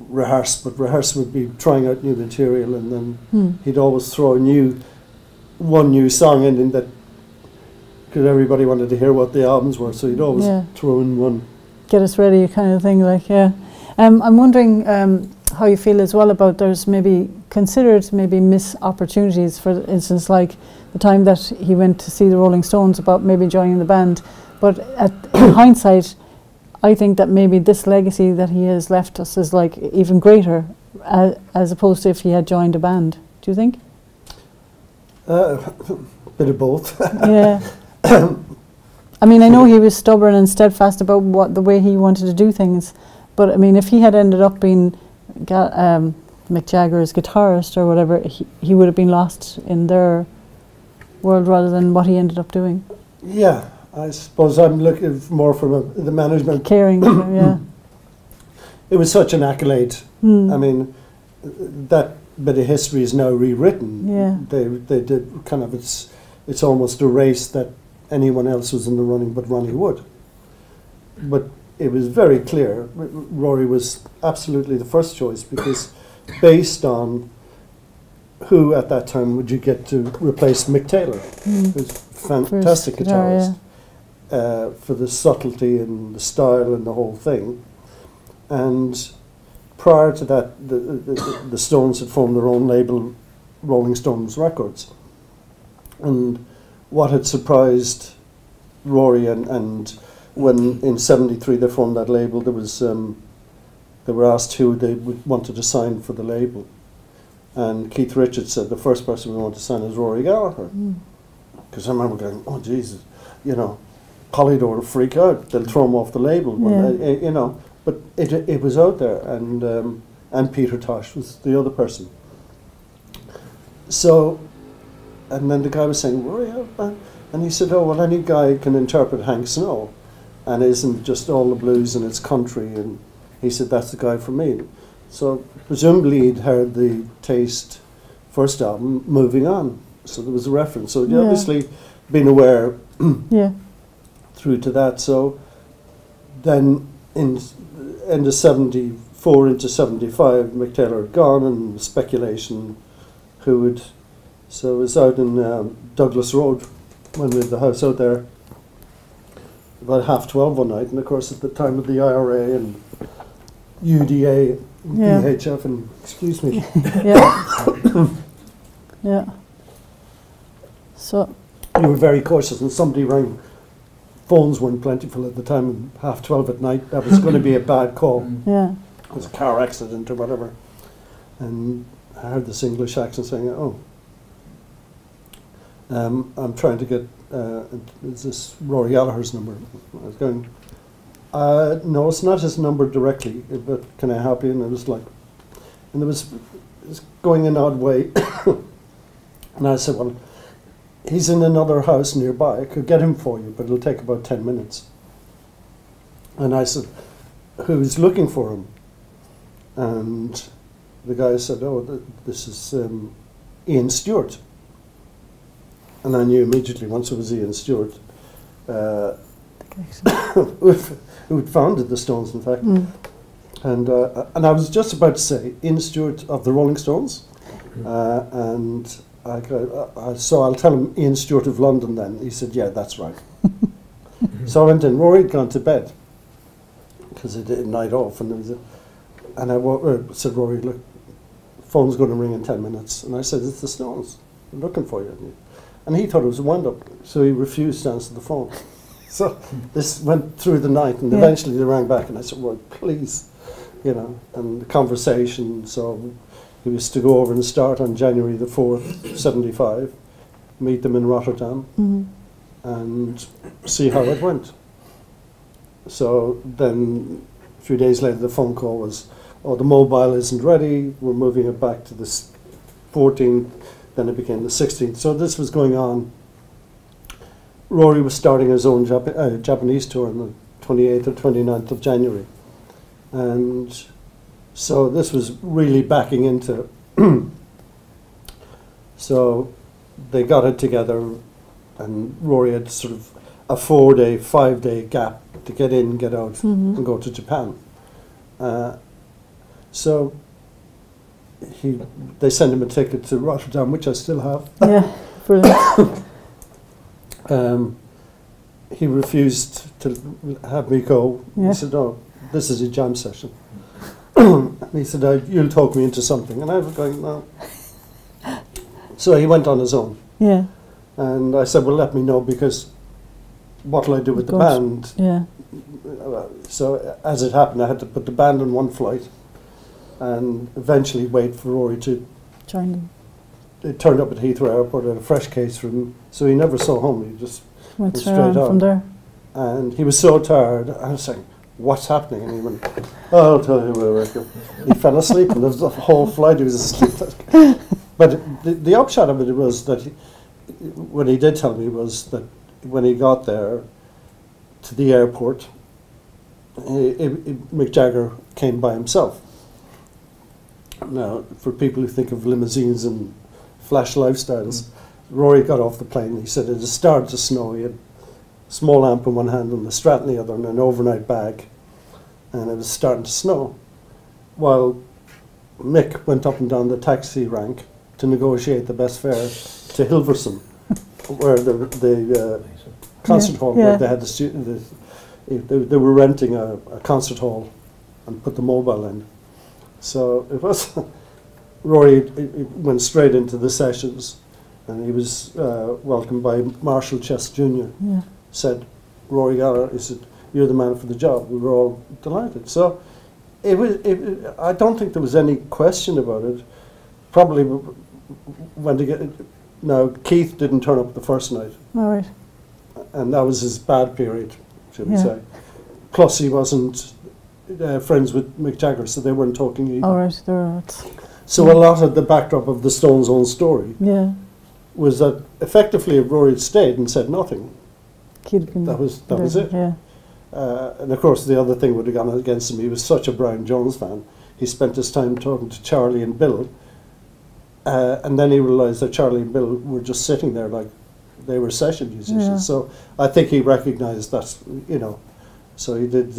rehearse, but rehearse would be trying out new material, and then he'd always throw one new song in that, because everybody wanted to hear what the albums were, so he'd always throw in one. Get
us ready kind of thing, like, I'm wondering how you feel as well about there's maybe considered maybe missed opportunities, for instance, like the time that he went to see the Rolling Stones about maybe joining the band, but in hindsight, I think that maybe this legacy that he has left us is like even greater, as opposed to if he had joined a band. Do you think?
Bit of both.
Yeah. I mean, I know he was stubborn and steadfast about the way he wanted to do things, but I mean, if he had ended up being Mick Jagger's guitarist or whatever, he would have been lost in their world rather than what he ended up doing.
Yeah. I suppose I'm looking more from the management.
Caring, yeah.
it was such an accolade.
Mm.
I mean, that bit of history is now rewritten.
Yeah.
They did kind of, it's almost a race that anyone else was in the running but Ronnie Wood. But it was very clear Rory was absolutely the first choice, because based on who at that time would you get to replace Mick Taylor, who's a fantastic guitarist, for the subtlety and the style and the whole thing. And prior to that, the Stones had formed their own label, Rolling Stones Records. And what had surprised Rory, and when in '73 they formed that label, there was they were asked who they wanted to sign for the label, and Keith Richards said the first person we want to sign is Rory Gallagher, because I remember going, oh Jesus, you know, Polydor will freak out, they'll throw him off the label, you know, but it was out there, and Peter Tosh was the other person. So, and then the guy was saying, Rory, and he said, oh well, any guy can interpret Hank Snow, and isn't just all the blues and it's country, and he said that's the guy for me. So presumably he'd heard the Taste first album, Moving On, so there was a reference. So he'd obviously been aware through to that. So then in end of '74 into '75, Mick Taylor had gone, and speculation who would. So it was out in Douglas Road when we had the house out there, about 12:30 one night, and of course at the time of the IRA and UDA, VHF, and excuse me.
So
you were very cautious, and somebody rang. Phones weren't plentiful at the time, and 12:30 at night, that was going to be a bad call.
Yeah.
It was a car accident or whatever. And I heard this English accent saying, oh, I'm trying to get, is this Rory Gallagher's number? I was going, no, it's not his number directly, but can I help you? And it was like, and it was going an odd way. And I said, well, he's in another house nearby. I could get him for you, but it'll take about 10 minutes. And I said, who's looking for him? And the guy said, oh, this is Ian Stewart. And I knew immediately, once it was Ian Stewart, who had founded the Stones, in fact. And I was just about to say, Ian Stewart of the Rolling Stones. And so I'll tell him Ian Stewart of London then. He said, yeah, that's right. So I went in. Rory had gone to bed, because he did a night off. And, I said, Rory, look, phone's going to ring in 10 minutes. And I said, it's the Stones. I'm looking for you. And he thought it was a wind-up, so he refused to answer the phone. So this went through the night, and eventually they rang back, and I said, well, please, you know, and the conversation, so he was to go over and start on January the 4th, '75, meet them in Rotterdam, and see how it went. So then a few days later the phone call was, oh, the mobile isn't ready, we're moving it back to the 14th, then it became the 16th. So this was going on. Rory was starting his own Japanese tour on the 28th or 29th of January. And so this was really backing into. So they got it together, and Rory had sort of a 4-day, 5-day gap to get in, get out, and go to Japan. So they sent him a ticket to Rotterdam, which I still have.
Yeah, brilliant.
He refused to have me go.
Yeah.
He said, "Oh, this is a jam session." And he said, "You'll talk me into something." And I was going, "No." So he went on his own.
Yeah.
And I said, "Well, let me know, because what'll I do with the band?"
Yeah.
So as it happened, I had to put the band on one flight, and eventually wait for Rory to
join them.
It turned up at Heathrow Airport at a fresh case for him, so he never saw home. He just
went straight on from there.
And he was so tired. I was saying, "What's happening?" And he went, "Oh, I'll tell you where I go." He fell asleep, and the whole flight he was asleep. But the upshot of it was that what he did tell me was that when he got there to the airport, Mick Jagger came by himself. Now, for people who think of limousines and flash lifestyles, Rory got off the plane. He said it had started to snow. He had a small amp in one hand and the Strat in the other, and an overnight bag, and it was starting to snow. While Mick went up and down the taxi rank to negotiate the best fare to Hilversum, where the concert hall, where they had they were renting a concert hall and put the mobile in. So it was, Rory went straight into the sessions, and he was welcomed by Marshall Chess Jr.
Yeah.
Said, Rory Gallagher, he said, "You're the man for the job." We were all delighted. So I don't think there was any question about it. Probably when to get, now Keith didn't turn up the first night.
All right.
And that was his bad period, shall we say. Plus he wasn't friends with Mick Jagger, so they weren't talking either.
All right, there are.
So a lot of the backdrop of the Stones' own story was that effectively if Rory had stayed and said nothing, that was it.
Yeah.
And of course the other thing would have gone against him. He was such a Brian Jones fan. He spent his time talking to Charlie and Bill, and then he realised that Charlie and Bill were just sitting there like they were session musicians.
Yeah.
So I think he recognised that, you know. So he did.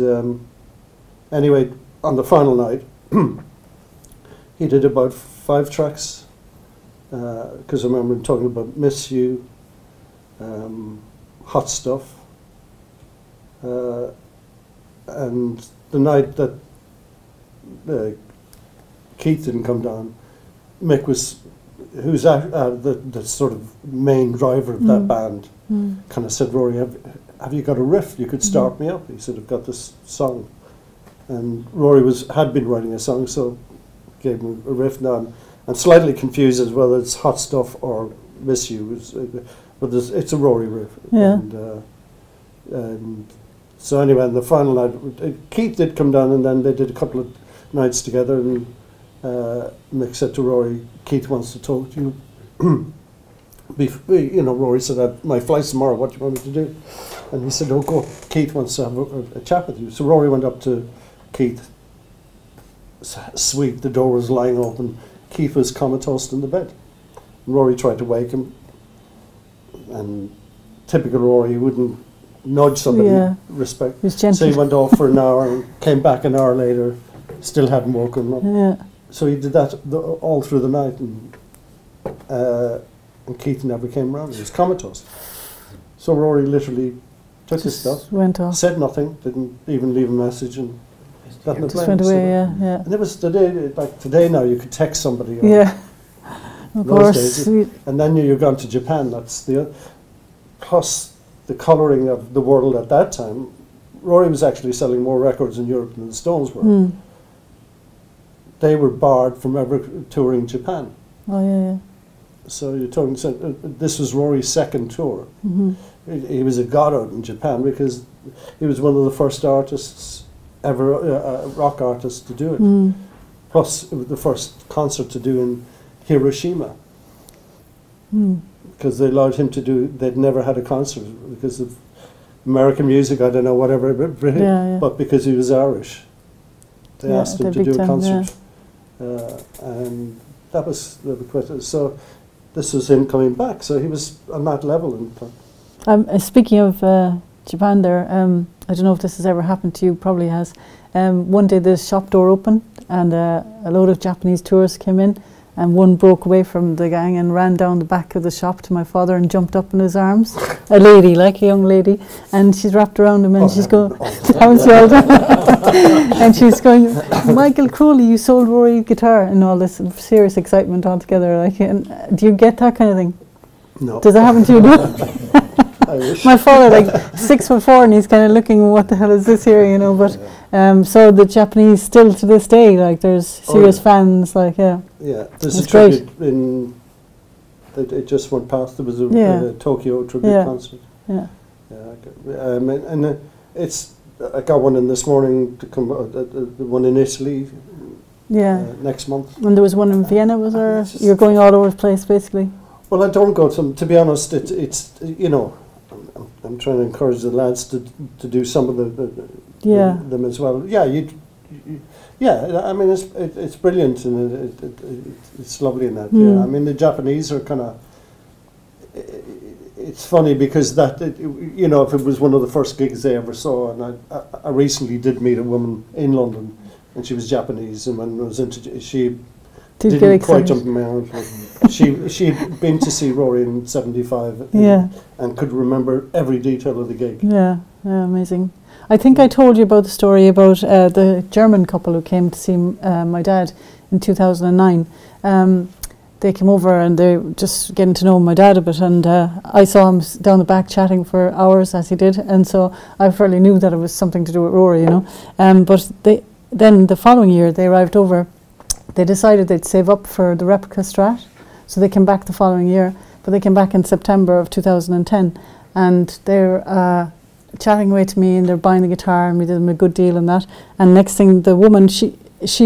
Anyway, on the final night, he did about 5 tracks. Because I remember him talking about "Miss You," "Hot Stuff," and the night that Keith didn't come down, Mick was, who's the sort of main driver of that band, kind of said, "Rory, have you got a riff? You could start me up." He said, "I've got this song," and Rory had been writing a song, so gave him a riff down. I'm slightly confused as whether it's "Hot Stuff" or "Miss You," but it's a Rory riff.
Yeah.
And so anyway, on the final night, Keith did come down, and then they did a couple of nights together, and Mick said to Rory, "Keith wants to talk to you." You know, Rory said, "My flight's tomorrow, what do you want me to do?" And he said, "Oh, go, Keith wants to have a chat with you." So Rory went up to Keith's suite, the door was lying open, Keith was comatose in the bed. Rory tried to wake him, and typical Rory, he wouldn't nudge somebody, respect. So he went off for an hour and came back an hour later, still hadn't woken him up.
Yeah.
So he did that all through the night, and Keith never came around. He was comatose. So Rory literally took his stuff,
went off,
said nothing, didn't even leave a message, and got in the plane.
Just went away, yeah.
And it was like today now, you could text somebody.
Of course.
And then you're gone to Japan. That's plus the colouring of the world at that time. Rory was actually selling more records in Europe than the Stones were. They were barred from ever touring Japan.
Oh yeah.
So you're talking. So this was Rory's second tour. He was a god out in Japan because he was one of the first artists ever, rock artists to do it. Plus, it was the first concert to do in Hiroshima. Because they allowed him to do. They'd never had a concert because of American music. I don't know whatever, but because he was Irish, they asked him to do a concert, and that was the question. So this was him coming back. So he was on that level.
Speaking of Japan, there, I don't know if this has ever happened to you. Probably has. One day the shop door opened, and a load of Japanese tourists came in. And one broke away from the gang and ran down the back of the shop to my father and jumped up in his arms. A lady, like a young lady, and she's wrapped around him and she's going, and she's going, "Michael Crowley, you sold Rory guitar," and all this serious excitement altogether. Like, and do you get that kind of thing?
No.
Does that happen to you?
I wish.
My father, like 6'4", and he's kind of looking, what the hell is this here, you know? But so the Japanese still to this day, like there's serious fans, like
Yeah, there's
it's
a tribute in. It just went past. There was a Tokyo tribute concert. And it's. I got one in this morning to come. The one in Italy. Next month.
And there was one in Vienna. Was there? You're going all over the place, basically.
Well, I don't go to be honest. It's you know. I'm trying to encourage the lads to do some of them as well. Yeah, yeah. I mean, it's brilliant and it's lovely in that. Yeah, I mean the Japanese are kind of. It's funny because that you know, if it was one of the first gigs they ever saw, and I recently did meet a woman in London, and she was Japanese, and when I was she didn't quite jump in my arms. She'd been to see Rory in '75, and could remember every detail of the gig. Yeah,
amazing. I think I told you about the story about the German couple who came to see my dad in 2009. They came over and they were just getting to know my dad a bit, and I saw him down the back chatting for hours as he did, and so I fairly knew that it was something to do with Rory, you know. But then the following year they arrived over. They decided they'd save up for the replica Strat, so they came back the following year, but they came back in September of 2010, and they're chatting away to me, and they're buying the guitar, and we did them a good deal and that. And next thing, the woman, she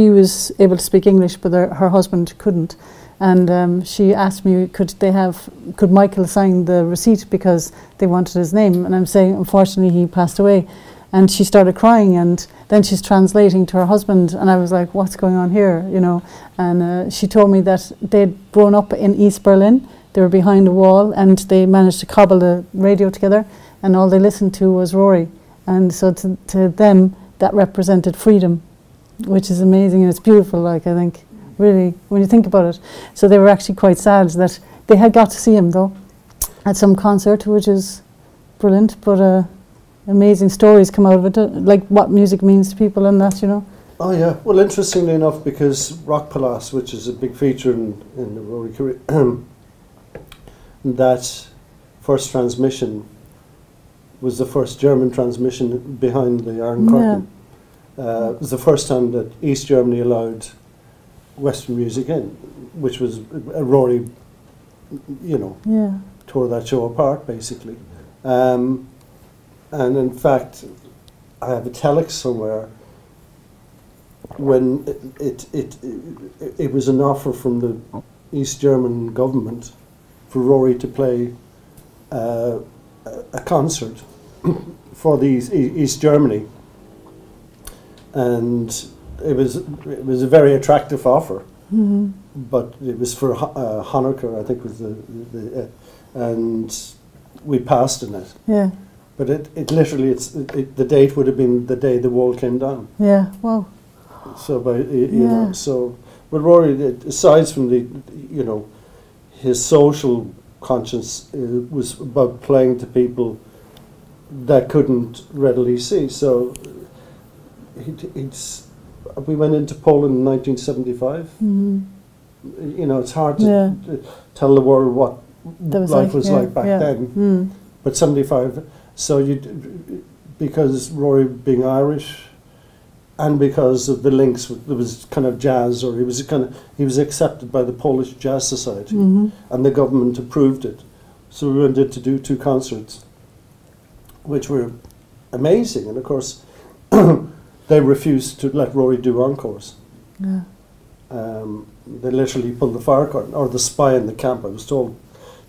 was able to speak English, but her husband couldn't. And she asked me, could Michael sign the receipt because they wanted his name? And I'm saying, unfortunately, he passed away. And she started crying, and then she's translating to her husband, and I was like, what's going on here, you know? And she told me that they'd grown up in East Berlin. They were behind a wall, and they managed to cobble the radio together, and all they listened to was Rory. And so to them, that represented freedom, which is amazing, and it's beautiful, like, I think, really, when you think about it. So they were actually quite sad that they had got to see him, though, at some concert, which is brilliant, but amazing stories come out of it, like what music means to people and that, you know.
Oh yeah, well, interestingly enough, because Rock Palace, which is a big feature in the Rory career, that first transmission was the first German transmission behind the Iron Curtain. It was the first time that East Germany allowed Western music in, which was a Rory, you know, tore that show apart, basically. And in fact, I have a telex somewhere when it was an offer from the East German government for Rory to play a concert for the East Germany, and it was a very attractive offer, but it was for Hanukkah, I think was the and we passed in it. Yeah. But it literally, the date would have been the day the wall came down.
Yeah, wow.
So, you know, so, but Rory, aside from the, you know, his social conscience was about playing to people that couldn't readily see. So, we went into Poland in 1975. You know, it's hard to tell the world what life was like back then. But 75. So because Rory being Irish, and because of the links, there was kind of jazz, or he was accepted by the Polish Jazz Society, and the government approved it. So we went in to do 2 concerts, which were amazing. And of course, they refused to let Rory do encores. Yeah. They literally pulled the fire curtain, or the spy in the camp. I was told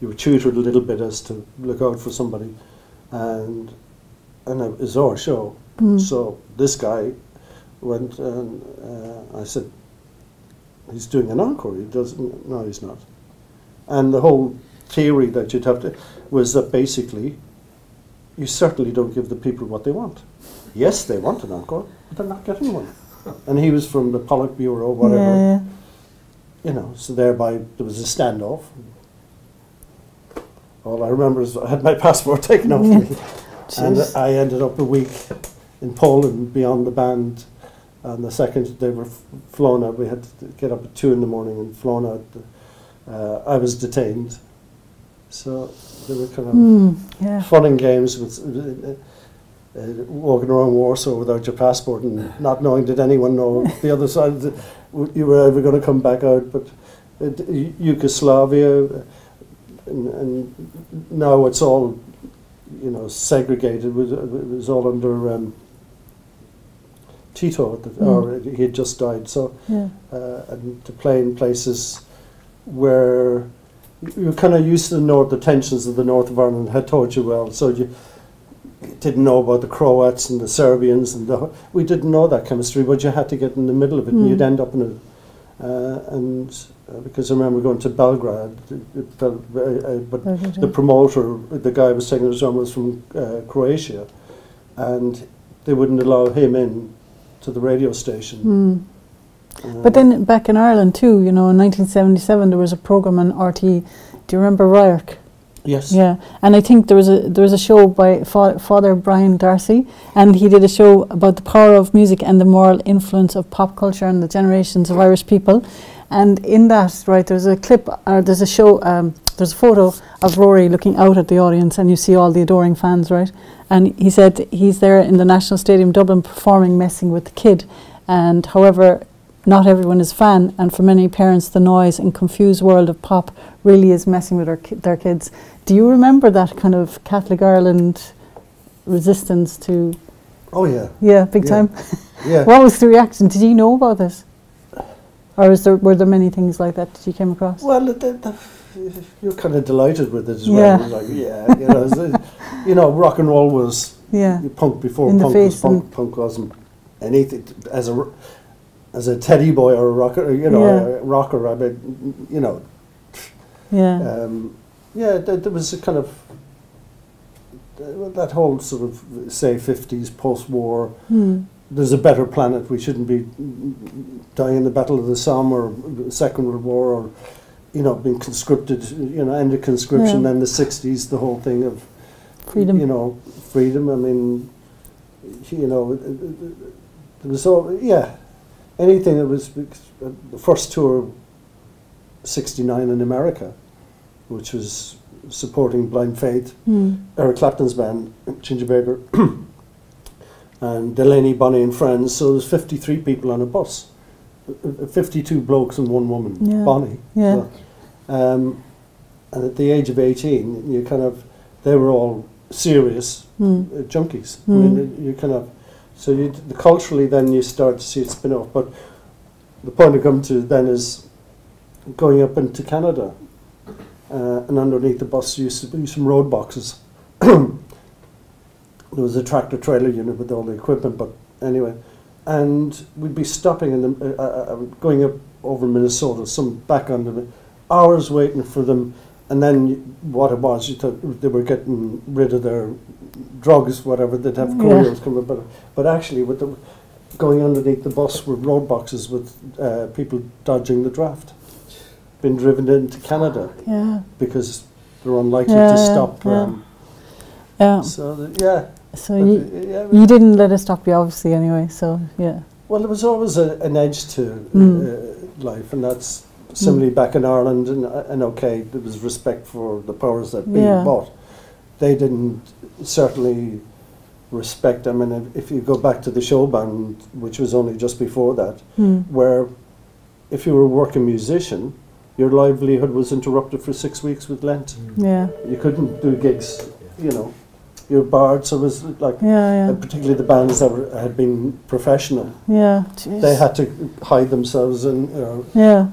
you were tutored a little bit as to look out for somebody. And it was our show. So this guy went and I said, he's doing an encore. He doesn't. No, he's not. And the whole theory that you'd have to was that basically you certainly don't give the people what they want. Yes, they want an encore, but they're not getting one. And he was from the Politburo, whatever. You know, so thereby there was a standoff. All I remember is I had my passport taken off me, and I ended up a week in Poland beyond the band. And the second they were flown out, we had to get up at 2 in the morning and flown out. I was detained, so there were kind of fun and games with walking around Warsaw without your passport and not knowing did anyone know the other side you were ever going to come back out. But Yugoslavia. And now it's all, you know, segregated. It was all under Tito, or he had just died. So, and to play in places where you're kind of used to the tensions of the north of Ireland had taught you well. So didn't know about the Croats and the Serbians, and we didn't know that chemistry, but you had to get in the middle of it, and you'd end up in it. Because I remember going to Belgrade, but the promoter, the guy who was taking us on, was from Croatia, and they wouldn't allow him in to the radio station.
But then back in Ireland too, you know, in 1977 there was a programme on RTE. Do you remember Ryerk?
Yes.
Yeah, and I think there was a show by Father Brian Darcy, and he did a show about the power of music and the moral influence of pop culture on the generations of Irish people. And in that, right, there's a clip, or there's a show, there's a photo of Rory looking out at the audience, and you see all the adoring fans, right? And he said he's there in the National Stadium, Dublin, performing Messing with the Kid. And however, not everyone is a fan, and for many parents, the noise and confused world of pop really is messing with their kids. Do you remember that kind of Catholic Ireland resistance to...
Oh, yeah.
Yeah, big time.
Yeah.
What was the reaction? Did you know about this? Or were there many things like that you came across?
Well, you're kind of delighted with it as well.
Yeah.
Like, you know, rock and roll was punk before punk was punk. Punk wasn't anything as a teddy boy or a rocker, a rocker. I mean, you know.
Yeah.
There was a kind of that whole sort of, say, 50s post-war. There's a better planet. We shouldn't be dying in the Battle of the Somme or the Second World War, or, you know, being conscripted, you know, end of conscription. Then the 60s, the whole thing of freedom. You know, freedom. I mean, you know, there was all, anything that was the first tour, 69 in America, which was supporting Blind Faith, Eric Clapton's band, Ginger Baker, and Delaney, Bonnie and Friends. So there's 53 people on a bus, 52 blokes and one woman, Bonnie.
Yeah.
So, and at the age of 18, you kind of, they were all serious junkies. I mean, you kind of, so culturally then you start to see it spin off. But the point I come to then is going up into Canada. And underneath the bus used to be some road boxes. There was a tractor trailer unit with all the equipment, but anyway. And we'd be stopping in the, going up over Minnesota, some back on the hours waiting for them. And then what it was, you thought they were getting rid of their drugs, whatever, they'd have couriers coming. But actually, with the, going underneath the bus were road boxes with people dodging the draft. Been driven into Canada because they're unlikely to stop.
So you didn't let it stop you, obviously, anyway. So
Well, there was always an edge to life, and that's similarly back in Ireland. And okay, there was respect for the powers that be, but they didn't certainly respect. I mean, if you go back to the show band, which was only just before that, where if you were a working musician, your livelihood was interrupted for 6 weeks with Lent. You couldn't do gigs, you know. Your bards, so it was like, particularly the bands that had been professional. They had to hide themselves and,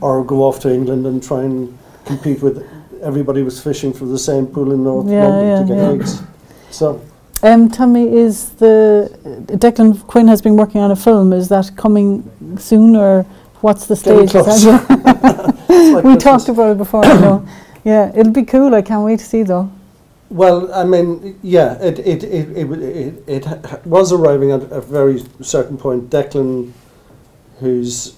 or go off to England and try and compete with. Everybody was fishing for the same pool in North London to get gigs. So.
Tell me, is Declan Quinn has been working on a film? Is that coming soon, or what's the stage? Like we talked about it before. You know. Yeah, it'll be cool. I can't wait to see though.
Well, I mean, it was arriving at a very certain point. Declan, who's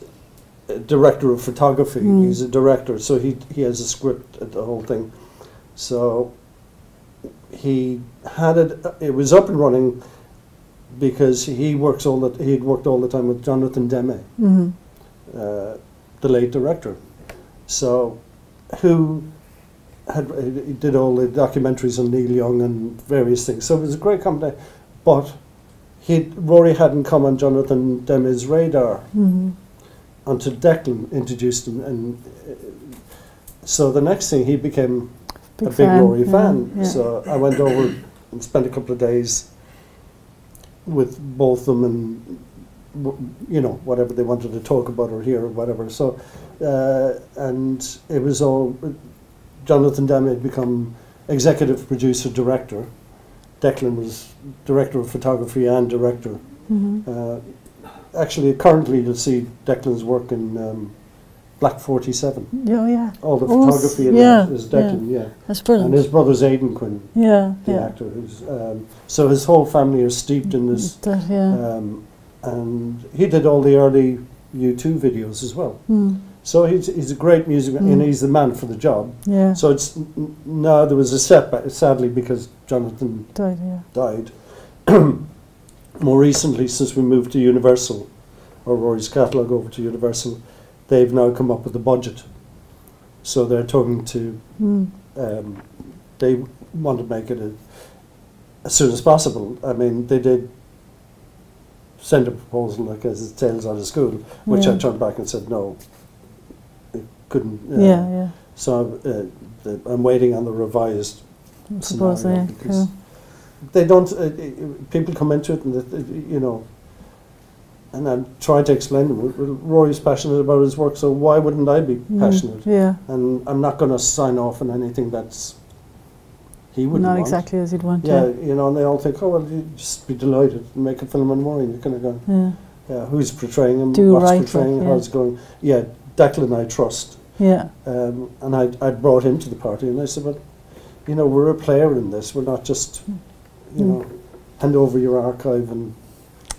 a director of photography, he's a director, so he has a script at the whole thing. So he had it. It was up and running because he'd worked all the time with Jonathan Demme, the late director. So who he did all the documentaries on Neil Young and various things. So it was a great company, but Rory hadn't come on Jonathan Demme's radar until Declan introduced him, and so the next thing he became a big Rory fan. So I went over and spent a couple of days with both of them, and you know, whatever they wanted to talk about or hear or whatever. So and it was all. Jonathan Demme had become executive producer director, Declan was director of photography and director.
Mm-hmm.
Actually, currently you'll see Declan's work in Black 47.
Oh, yeah.
All the photography in that is Declan, yeah.
That's brilliant.
And his brother's Aidan Quinn,
the
actor. Who's, so his whole family are steeped in this. And he did all the early U2 videos as well. So he's a great musician, and he's the man for the job.
Yeah.
So it's now there was a setback, sadly, because Jonathan died. More recently, since we moved to Universal, or Rory's catalogue over to Universal, they've now come up with a budget. So they're talking to, they want to make it as soon as possible. I mean, they did send a proposal like as Tales Out of School, which I turned back and said no, it couldn't. So I'm waiting on the revised scenario because they don't. People come into it and you know, and I'm trying to explain to them. Rory's passionate about his work, so why wouldn't I be passionate? And I'm not going to sign off on anything that's he wouldn't
not
want.
Exactly as he'd want.
You know, and they all think, oh well, you'd just be delighted and make a film on Rory. And you're kind of going, who's portraying him? What's portraying him? How's it going? Yeah, Declan I trust. And I brought him to the party, and I said, but you know, we're a player in this. We're not just, you know, hand over your archive and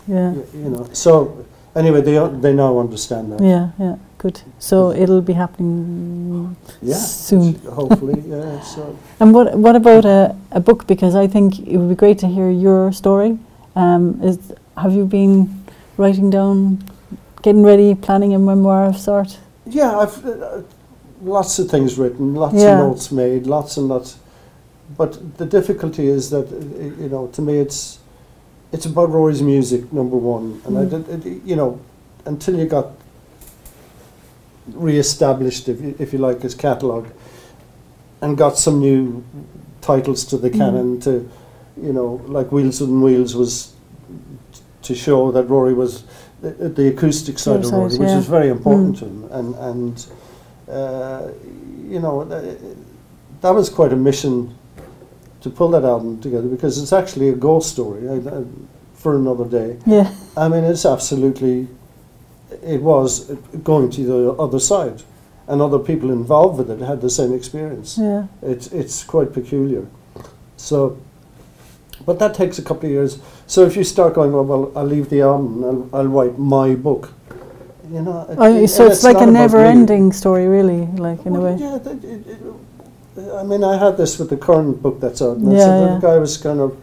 you know. So anyway, they now understand that.
Good. So it'll be happening soon.
Hopefully, So.
And what about a book? Because I think it would be great to hear your story. Have you been writing down, getting ready, planning a memoir of sort?
Yeah, I've lots of things written, lots of notes made, lots and lots. But the difficulty is that you know, to me, it's about Rory's music, number one, and I did, you know, until you got re-established, if you like, his catalogue, and got some new titles to the canon, to, you know, like Wheels and Wheels was to show that Rory was the acoustic side of Rory, which is very important to him, and you know, that was quite a mission to pull that album together, because it's actually a ghost story for another day. I mean, it's absolutely. It was going to the other side, and other people involved with it had the same experience. It's quite peculiar. So, but that takes a couple of years. So if you start going, well, I'll leave the album and I'll write my book, you know.
So it's like a never-ending story, really, like in a way.
Yeah, I mean, I had this with the current book that's out, and the guy was kind of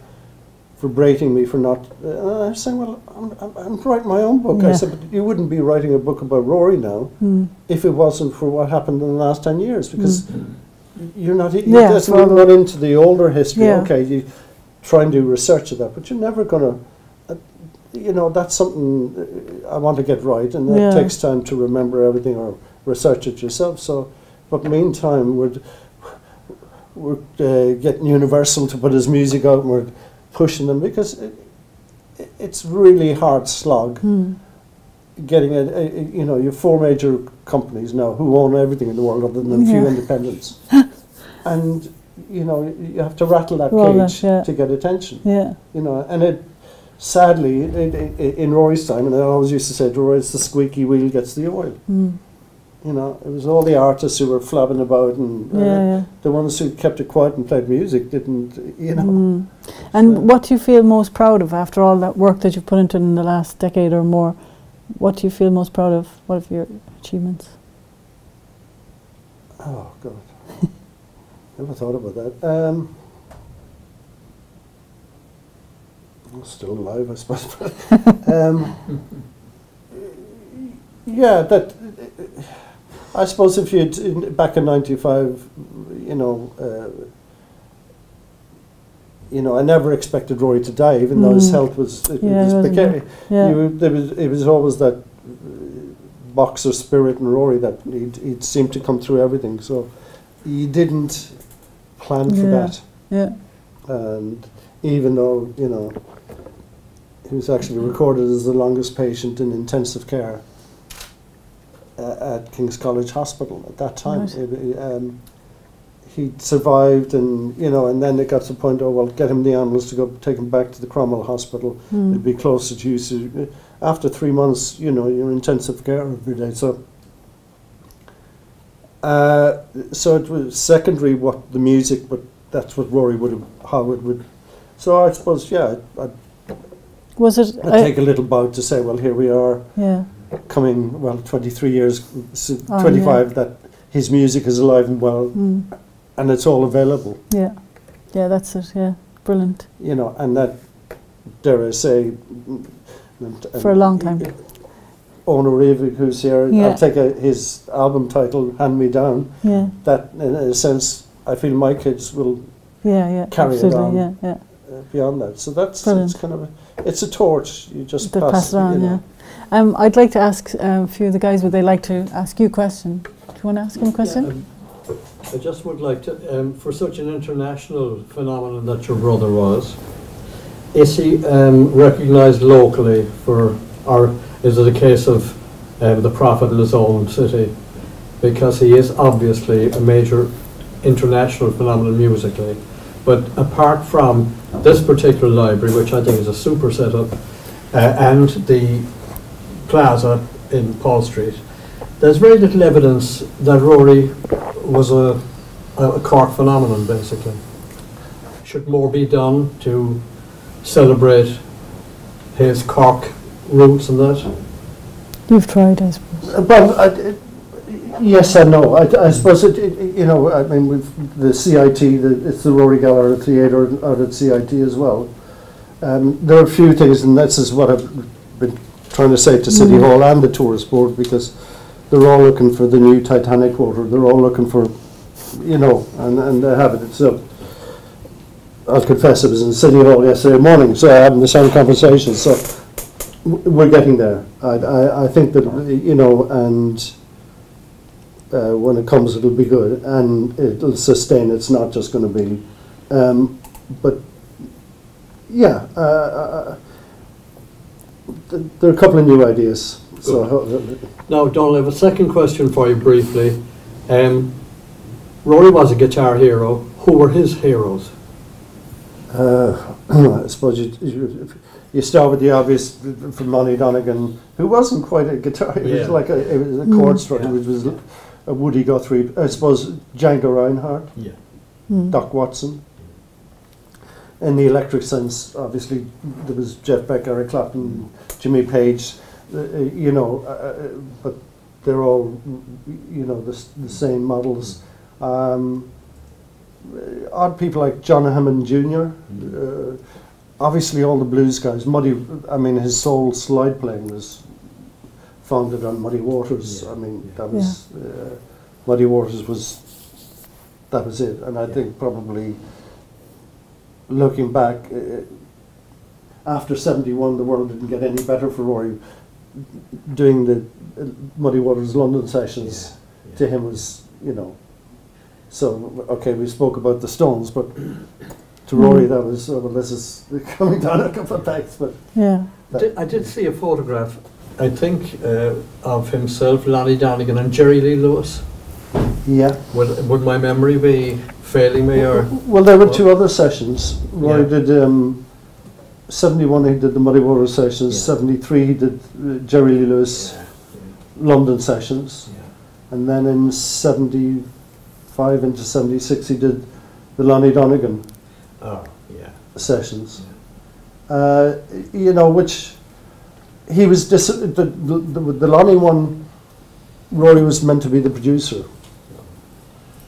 berating me for not. I was saying, well, I'm writing my own book. I said, but you wouldn't be writing a book about Rory now if it wasn't for what happened in the last 10 years, because you're not. It doesn't run into the older history. Okay, you try and do research of that, but you're never going to. You know, that's something I want to get right, and it takes time to remember everything or research it yourself. So, but meantime, we're getting Universal to put his music out, and we're pushing them, because it's really hard slog getting you know, you have 4 major companies now who own everything in the world other than a few independents, and you know, you have to rattle that cage to get attention. You know, and it sadly in Rory's time, and I always used to say to Rory, it's the squeaky wheel gets the oil. You know, it was all the artists who were flabbing about, and the ones who kept it quiet and played music didn't, you know.
And what do you feel most proud of after all that work that you've put into in the last decade or more? What do you feel most proud of? What of your achievements?
Oh, God. Never thought about that. I'm still alive, I suppose. Yeah, that... I suppose if you'd, back in '95, you know, I never expected Rory to die, even though his health was, it was always that boxer spirit in Rory that he'd seemed to come through everything. So he didn't plan for that. And even though, you know, he was actually recorded as the longest patient in intensive care at King's College Hospital at that time. he survived, and you know, and then it got to the point, oh well, get him the ambulance to go take him back to the Cromwell Hospital. It'd be closer to you. So after 3 months, you know, you're in intensive care every day. So so it was secondary what the music, but that's what Rory would have, how it would. So I suppose, yeah, I'd take a little bow to say, well, here we are, coming, well, 23 years, 25, that his music is alive and well, and it's all available.
Yeah, yeah, that's it, yeah, brilliant.
You know, and that, dare I say,
for a long time.
Owner Rivik, who's here, I'll take his album title, Hand Me Down, that, in a sense, I feel my kids will carry it on beyond that. So that's it's kind of it's a torch, you just pass it on, you know.
I'd like to ask a few of the guys, would they like to ask you a question? Do you want to ask him a question?
I just would like to, for such an international phenomenon that your brother was, is he recognised locally for, or is it a case of the prophet in his own city? Because he is obviously a major international phenomenon musically. But apart from this particular library, which I think is a super setup, and the plaza in Paul Street, there's very little evidence that Rory was a Cork phenomenon, basically. Should more be done to celebrate his Cork roots and that?
You've tried, I suppose.
Well, yes and no. I suppose you know, I mean, with the CIT, it's the Rory Gallagher Theatre out at CIT as well. There are a few things, and this is what I've been trying to say to City Hall and the tourist board, because they're all looking for the new Titanic water. They're all looking for, you know, and they have it. So I'll confess, it was in City Hall yesterday morning, so I'm having the same conversation. So we're getting there. I think that, you know, and when it comes, it'll be good, and it'll sustain. It's not just going to be, but yeah, there are a couple of new ideas. Good. So
now, Donal, I have a second question for you briefly. Rory was a guitar hero. Who were his heroes?
I suppose you start with the obvious from Lonnie Donegan, who wasn't quite a guitar. It was like it was a chord structure, which was a Woody Guthrie. I suppose Django Reinhardt, Doc Watson. In the electric sense, obviously there was Jeff Beck, Eric Clapton, Jimmy Page. You know, but they're all, you know, the same models. Odd people like John Hammond Jr. Obviously, all the blues guys. I mean, his soul slide playing was founded on Muddy Waters. I mean, that was Muddy Waters that was it. And I think probably looking back, after '71, the world didn't get any better for Rory. Doing the Muddy Waters London sessions to him was, you know. So okay, we spoke about the Stones, but to Rory that was well, this is coming down a couple of pegs, but
I did see a photograph, I think, of himself, Lonnie Donegan, and Jerry Lee Lewis.
Yeah.
Would my memory be failing me, or?
Well, there were two other sessions. Rory did 71. He did the Muddy Waters sessions. 73. He did Jerry Lee Lewis London sessions, and then in 75 into 76 he did the Lonnie Donegan sessions. You know, which he was the Lonnie one. Rory was meant to be the producer,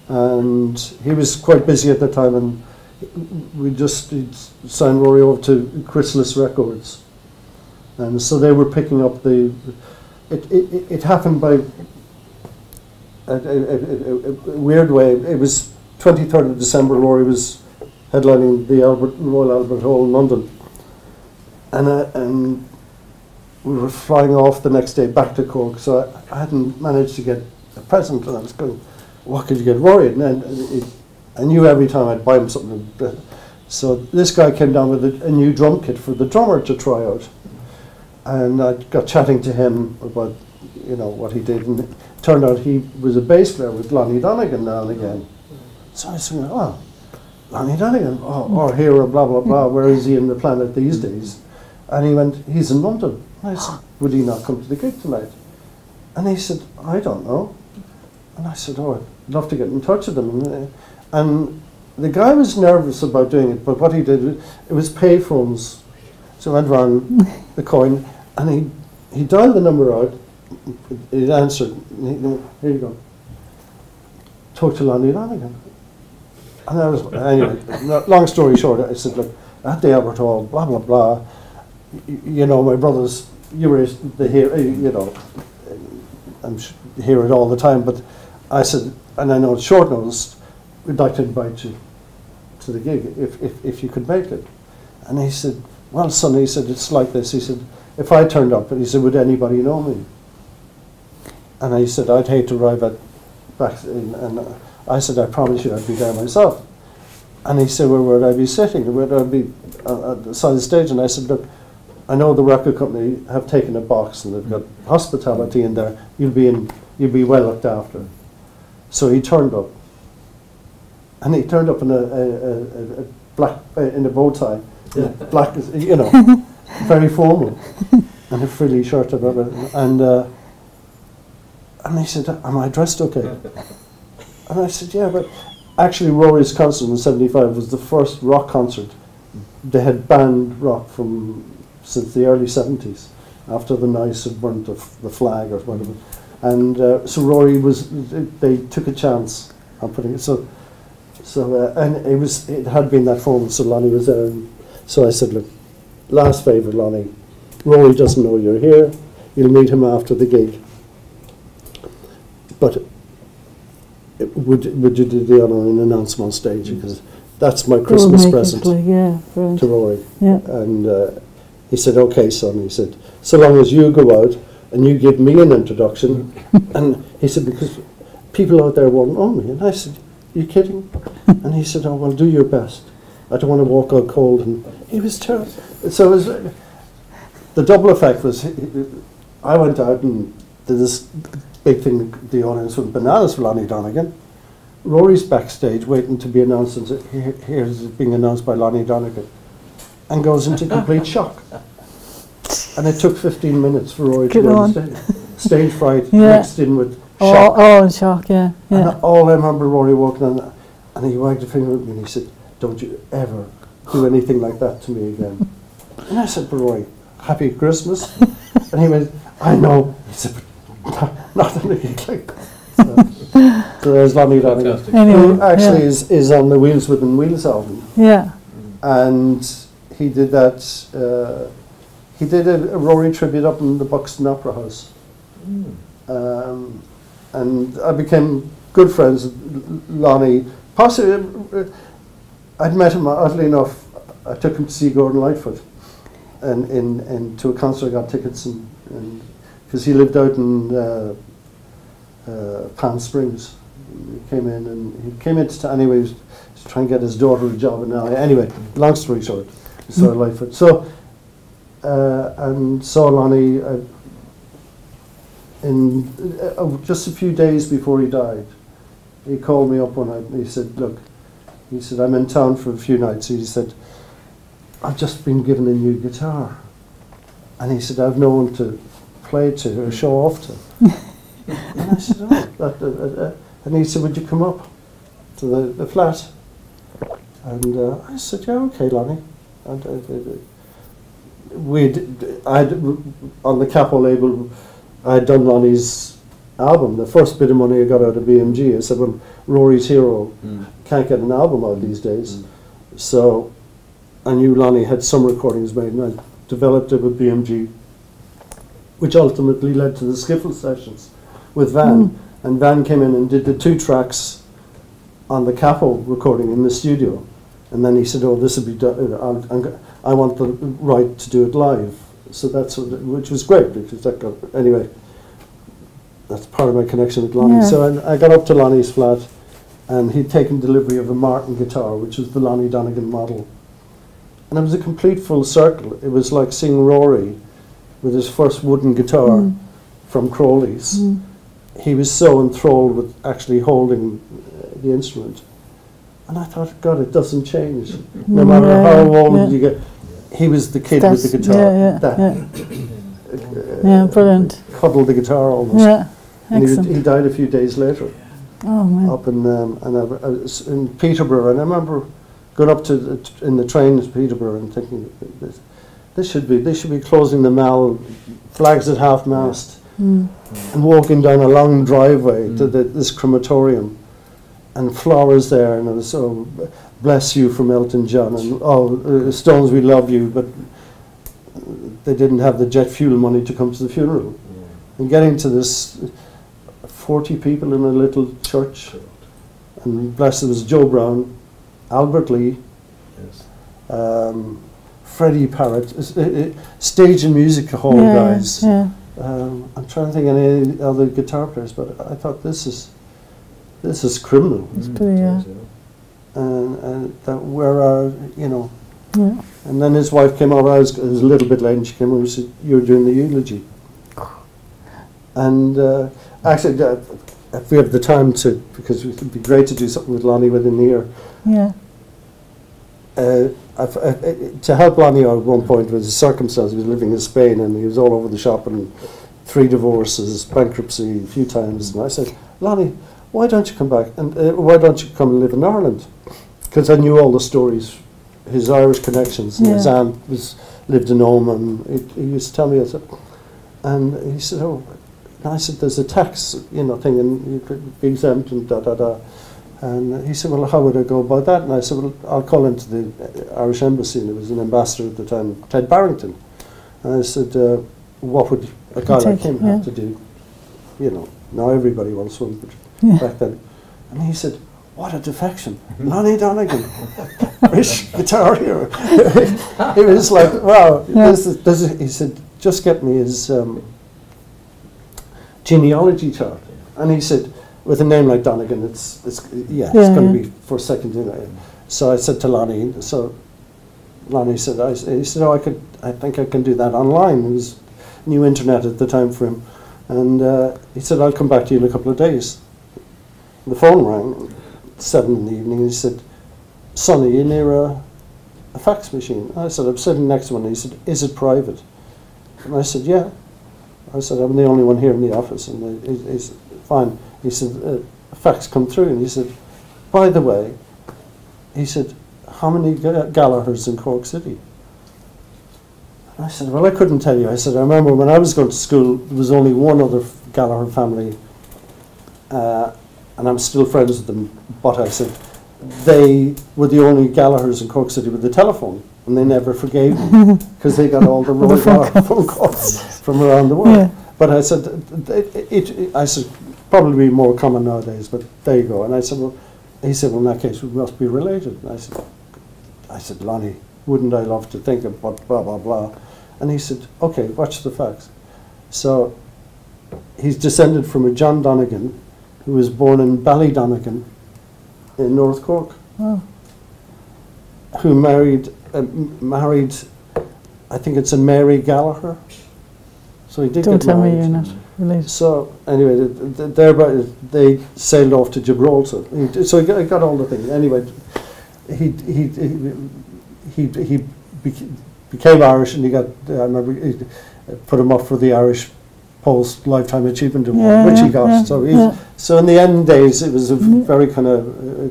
and he was quite busy at the time, and we just signed Rory over to Chrysalis Records, and so they were picking up the. It happened by a weird way. It was 23rd of December. Rory was headlining the Royal Albert Hall in London, and we were flying off the next day back to Cork. So I hadn't managed to get a present, and I was going, "What could you get Rory?" And then I knew every time I'd buy him something. So this guy came down with a new drum kit for the drummer to try out, and I got chatting to him about, you know, what he did, and it turned out he was a bass player with Lonnie Donegan now and again. So I said, oh, Lonnie Donegan, or hero, blah, blah, blah, where is he in the planet these days? And he went, he's in London. And I said, would he not come to the gig tonight? And he said, I don't know. And I said, oh, I'd love to get in touch with him. And the guy was nervous about doing it, but what he did, it was payphones. So I'd run the coin, and he dialed the number out, he'd answered, and here you go. Talk to Lonnie Donegan. And I was, anyway, long story short, I said, look, at the Albert Hall, blah, blah, blah, you know, my brothers, you were the hero, you know, I'm hear it all the time, but I said, and I know it's short notice, we'd like to invite you to the gig if you could make it. And he said, well, son, he said, it's like this. He said, if I turned up, and he said, would anybody know me? And I said, I'd hate to arrive at back in, and I said, I promise you I'd be there myself. And he said, well, where'd I be sitting? Where'd I be at the side of the stage? And I said, look, I know the record company have taken a box and they've got hospitality in there. You'll be well looked after. So he turned up. And he turned up in a black, in a bow tie, black, you know, very formal, and a frilly shirt and everything. And he said, am I dressed okay? And I said, yeah, but actually Rory's concert in '75 was the first rock concert. They had banned rock since the early '70s, after the Nice had burnt the flag or whatever. And so Rory they took a chance on putting it. And it had been that formal, so Lonnie was there. And so I said, look, last favour, Lonnie, Rory doesn't know you're here. You'll meet him after the gig. But would you do the honour and announce him on stage? Because that's my Christmas present to Rory.
Yeah.
And he said, okay, son. He said, so long as you go out and you give me an introduction. And he said, because people out there won't know me. And I said, you kidding? And he said, oh, well, do your best. I don't want to walk out cold. And he was terrible. So it was, the double effect was, I went out and did this big thing, the audience went bananas for Lonnie Donegan. Rory's backstage waiting to be announced, and here's it being announced by Lonnie Donegan, and goes into complete shock. And it took 15 minutes for Rory to go on stage. Stage fright mixed in with shock.
Oh, shock, yeah.
And all I remember Rory walking on, and he wagged a finger at me and he said, don't you ever do anything like that to me again. And I said, but Rory, happy Christmas. And he went, I know. He said, but not in a gig like that. So there's Lonnie Donegan, who actually is on the Wheels Within Wheels album.
Yeah.
And he did that, he did a Rory tribute up in the Buxton Opera House. And I became good friends with Lonnie. Possibly, I'd met him, oddly enough, I took him to see Gordon Lightfoot and to a concert. I got tickets, and because he lived out in Palm Springs. He came in, and he came into town anyway. He was trying to get his daughter a job in LA. Anyway, long story short, I saw Lightfoot. So, and saw Lonnie in just a few days before he died. He called me up one night and he said, look, he said, I'm in town for a few nights. He said, I've just been given a new guitar. And he said, I've no one to play to or show off to. And I said, oh. And he said, would you come up to the flat? And I said, yeah, okay, Lonnie. And I'd on the Capo label, I'd done Lonnie's album. The first bit of money I got out of BMG, I said, well, Rory's Hero can't get an album out these days. So I knew Lonnie had some recordings made, and I developed it with BMG, which ultimately led to the Skiffle sessions with Van. And Van came in and did the 2 tracks on the Capo recording in the studio. And then he said, oh, this will be done. I want the right to do it live. So that's which was great, because that got, anyway, that's part of my connection with Lonnie. Yeah. So I got up to Lonnie's flat, and he'd taken delivery of a Martin guitar, which was the Lonnie Donegan model. And it was a complete full circle. It was like seeing Rory with his first wooden guitar from Crowley's. He was so enthralled with actually holding the instrument. And I thought, God, it doesn't change. No matter how old you get. He was the kid with the guitar.
Brilliant.
Cuddled the guitar almost.
Yeah,
and
excellent.
he died a few days later.
Oh, man.
Up in and I was in Peterborough, and I remember going up to in the train to Peterborough and thinking, they should be closing the Mall, flags at half mast, and walking down a long driveway to this crematorium, and flowers there, and it was so bless you from Elton John, and Stones, we love you, but they didn't have the jet fuel money to come to the funeral, and getting to this 40 people in a little church, and blessed, it was Joe Brown, Albert Lee, Freddie Parrott, stage and music hall guys. I'm trying to think of any other guitar players, but I thought this is criminal.
It's pretty,
And that and then his wife came over. It was a little bit late, and she came over and said, "You're doing the eulogy." And actually, if we have the time to, because it would be great to do something with Lonnie within the year.
Yeah.
To help Lonnie out at one point was a circumstance. He was living in Spain, and he was all over the shop, and 3 divorces, bankruptcy a few times. And I said, "Lonnie, why don't you come back, and why don't you come and live in Ireland?" Because I knew all the stories, his Irish connections. And his aunt lived in Oman. He used to tell me, and he said, "Oh," and I said, "There's a tax, thing, and you could be exempt and da da da." And he said, "Well, how would I go about that?" And I said, "Well, I'll call into the Irish embassy," and it was an ambassador at the time, Ted Barrington. And I said, "What would a guy like him have to do?" Now everybody wants one, but back then. And he said, "What a defection. Lonnie Donegan, British guitar hero." It was like, wow. He said, "Just get me his genealogy chart." And he said, with a name like Donegan, it's going to be for second. So I said to Lonnie, so Lonnie said, he said, "Oh, I think I can do that online." It was new internet at the time for him. And he said, "I'll come back to you in a couple of days." The phone rang at 7 in the evening, and he said, "Son, are you near a fax machine?" I said, "I'm sitting next to one." And he said, "Is it private?" And I said, "Yeah." I said, "I'm the only one here in the office." And he said, "Fine." He said, "A fax come through." And he said, "By the way," he said, "how many Gallaghers in Cork City?" And I said, "Well, I couldn't tell you." I said, "I remember when I was going to school, there was only one other Gallagher family, and I'm still friends with them, but," I said, "they were the only Gallaghers in Cork City with the telephone, and they never forgave me because they got all the phone calls from around the world." But I said, I said, "Probably more common nowadays, but there you go." And I said, "Well," he said, "Well, in that case, we must be related." And I said, "Lonnie, wouldn't I love to think of what blah, blah, blah." And he said, "Okay, watch the facts." So he's descended from a John Donegan who was born in Ballydonegan in North Cork, who married, I think it's a Mary Gallagher. So he did
Don't
get
tell
married.
me you're not related.
So anyway, thereby they sailed off to Gibraltar. So he got all the things. Anyway, he became Irish, and he got. I remember he put him up for the Irish Post Lifetime Achievement Award, which he got. So in the end days, it was a very kind of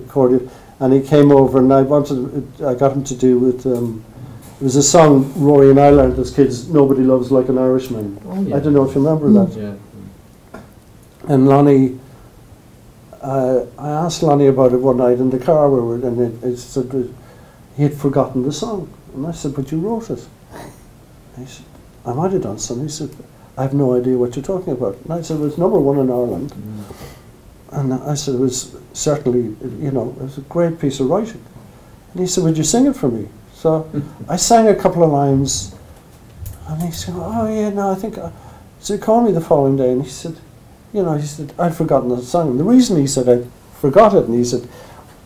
cordial. And he came over, and I got him to do with. It was a song Rory and I learned as kids, "Nobody Loves Like an Irishman." I don't know if you remember that. And Lonnie, I asked Lonnie about it one night in the car, and it said he had forgotten the song. And I said, "But you wrote it." And he said, "I might have done some." He said, "I have no idea what you're talking about." And I said, "It was #1 in Ireland." And I said, "It was certainly, it was a great piece of writing." And he said, "Would you sing it for me?" So I sang a couple of lines, and he said, "Oh yeah, no, I think." So he called me the following day, and he said, "I'd forgotten the song." And the reason he said I forgot it, and he said,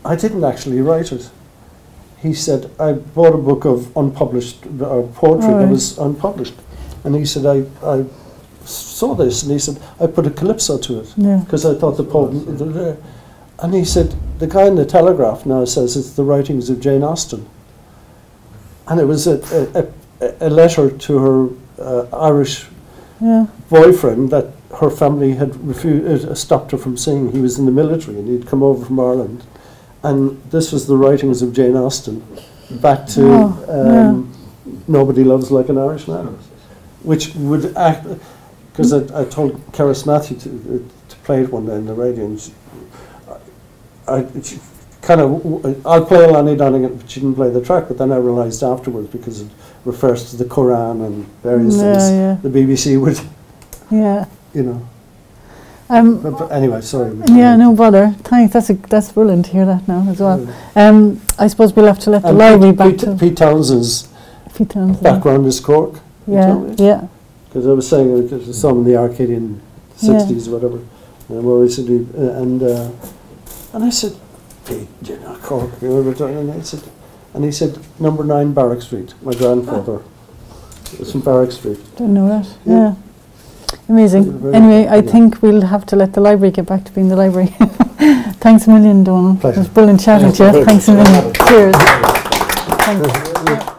"I didn't actually write it." He said, "I bought a book of unpublished poetry that was unpublished," and he said, "I saw this," and he said, "I put a calypso to it because I thought the poem." And he said, the guy in the Telegraph now says it's the writings of Jane Austen. And it was a letter to her Irish boyfriend that her family had stopped her from seeing. He was in the military and he'd come over from Ireland. And this was the writings of Jane Austen, back to Nobody Loves Like an Irishman, which would act, because I told Keris Matthew to play it one day on the radio, and she kind of, I'll play Lonnie Donegan, but she didn't play the track, but then I realised afterwards, because it refers to the Quran and various things, the BBC would, you know. But anyway, sorry.
Yeah, no bother. Thanks. That's brilliant to hear that now as well. I suppose we'll have to let the library back to
Pete Townsend's background is Cork.
Yeah.
Because I was saying there's some in the Arcadian 60s or whatever, and where we used to do, and I said, Pete, you're not Cork. And he said, number 9 Barrack Street. My grandfather was from Barrack Street.
Didn't know that. Yeah. Amazing. Anyway, I think we'll have to let the library get back to being the library. Thanks a million, Donal.
Pleasure.
It was brilliant chatting to you. Thanks a million. Cheers. Thanks.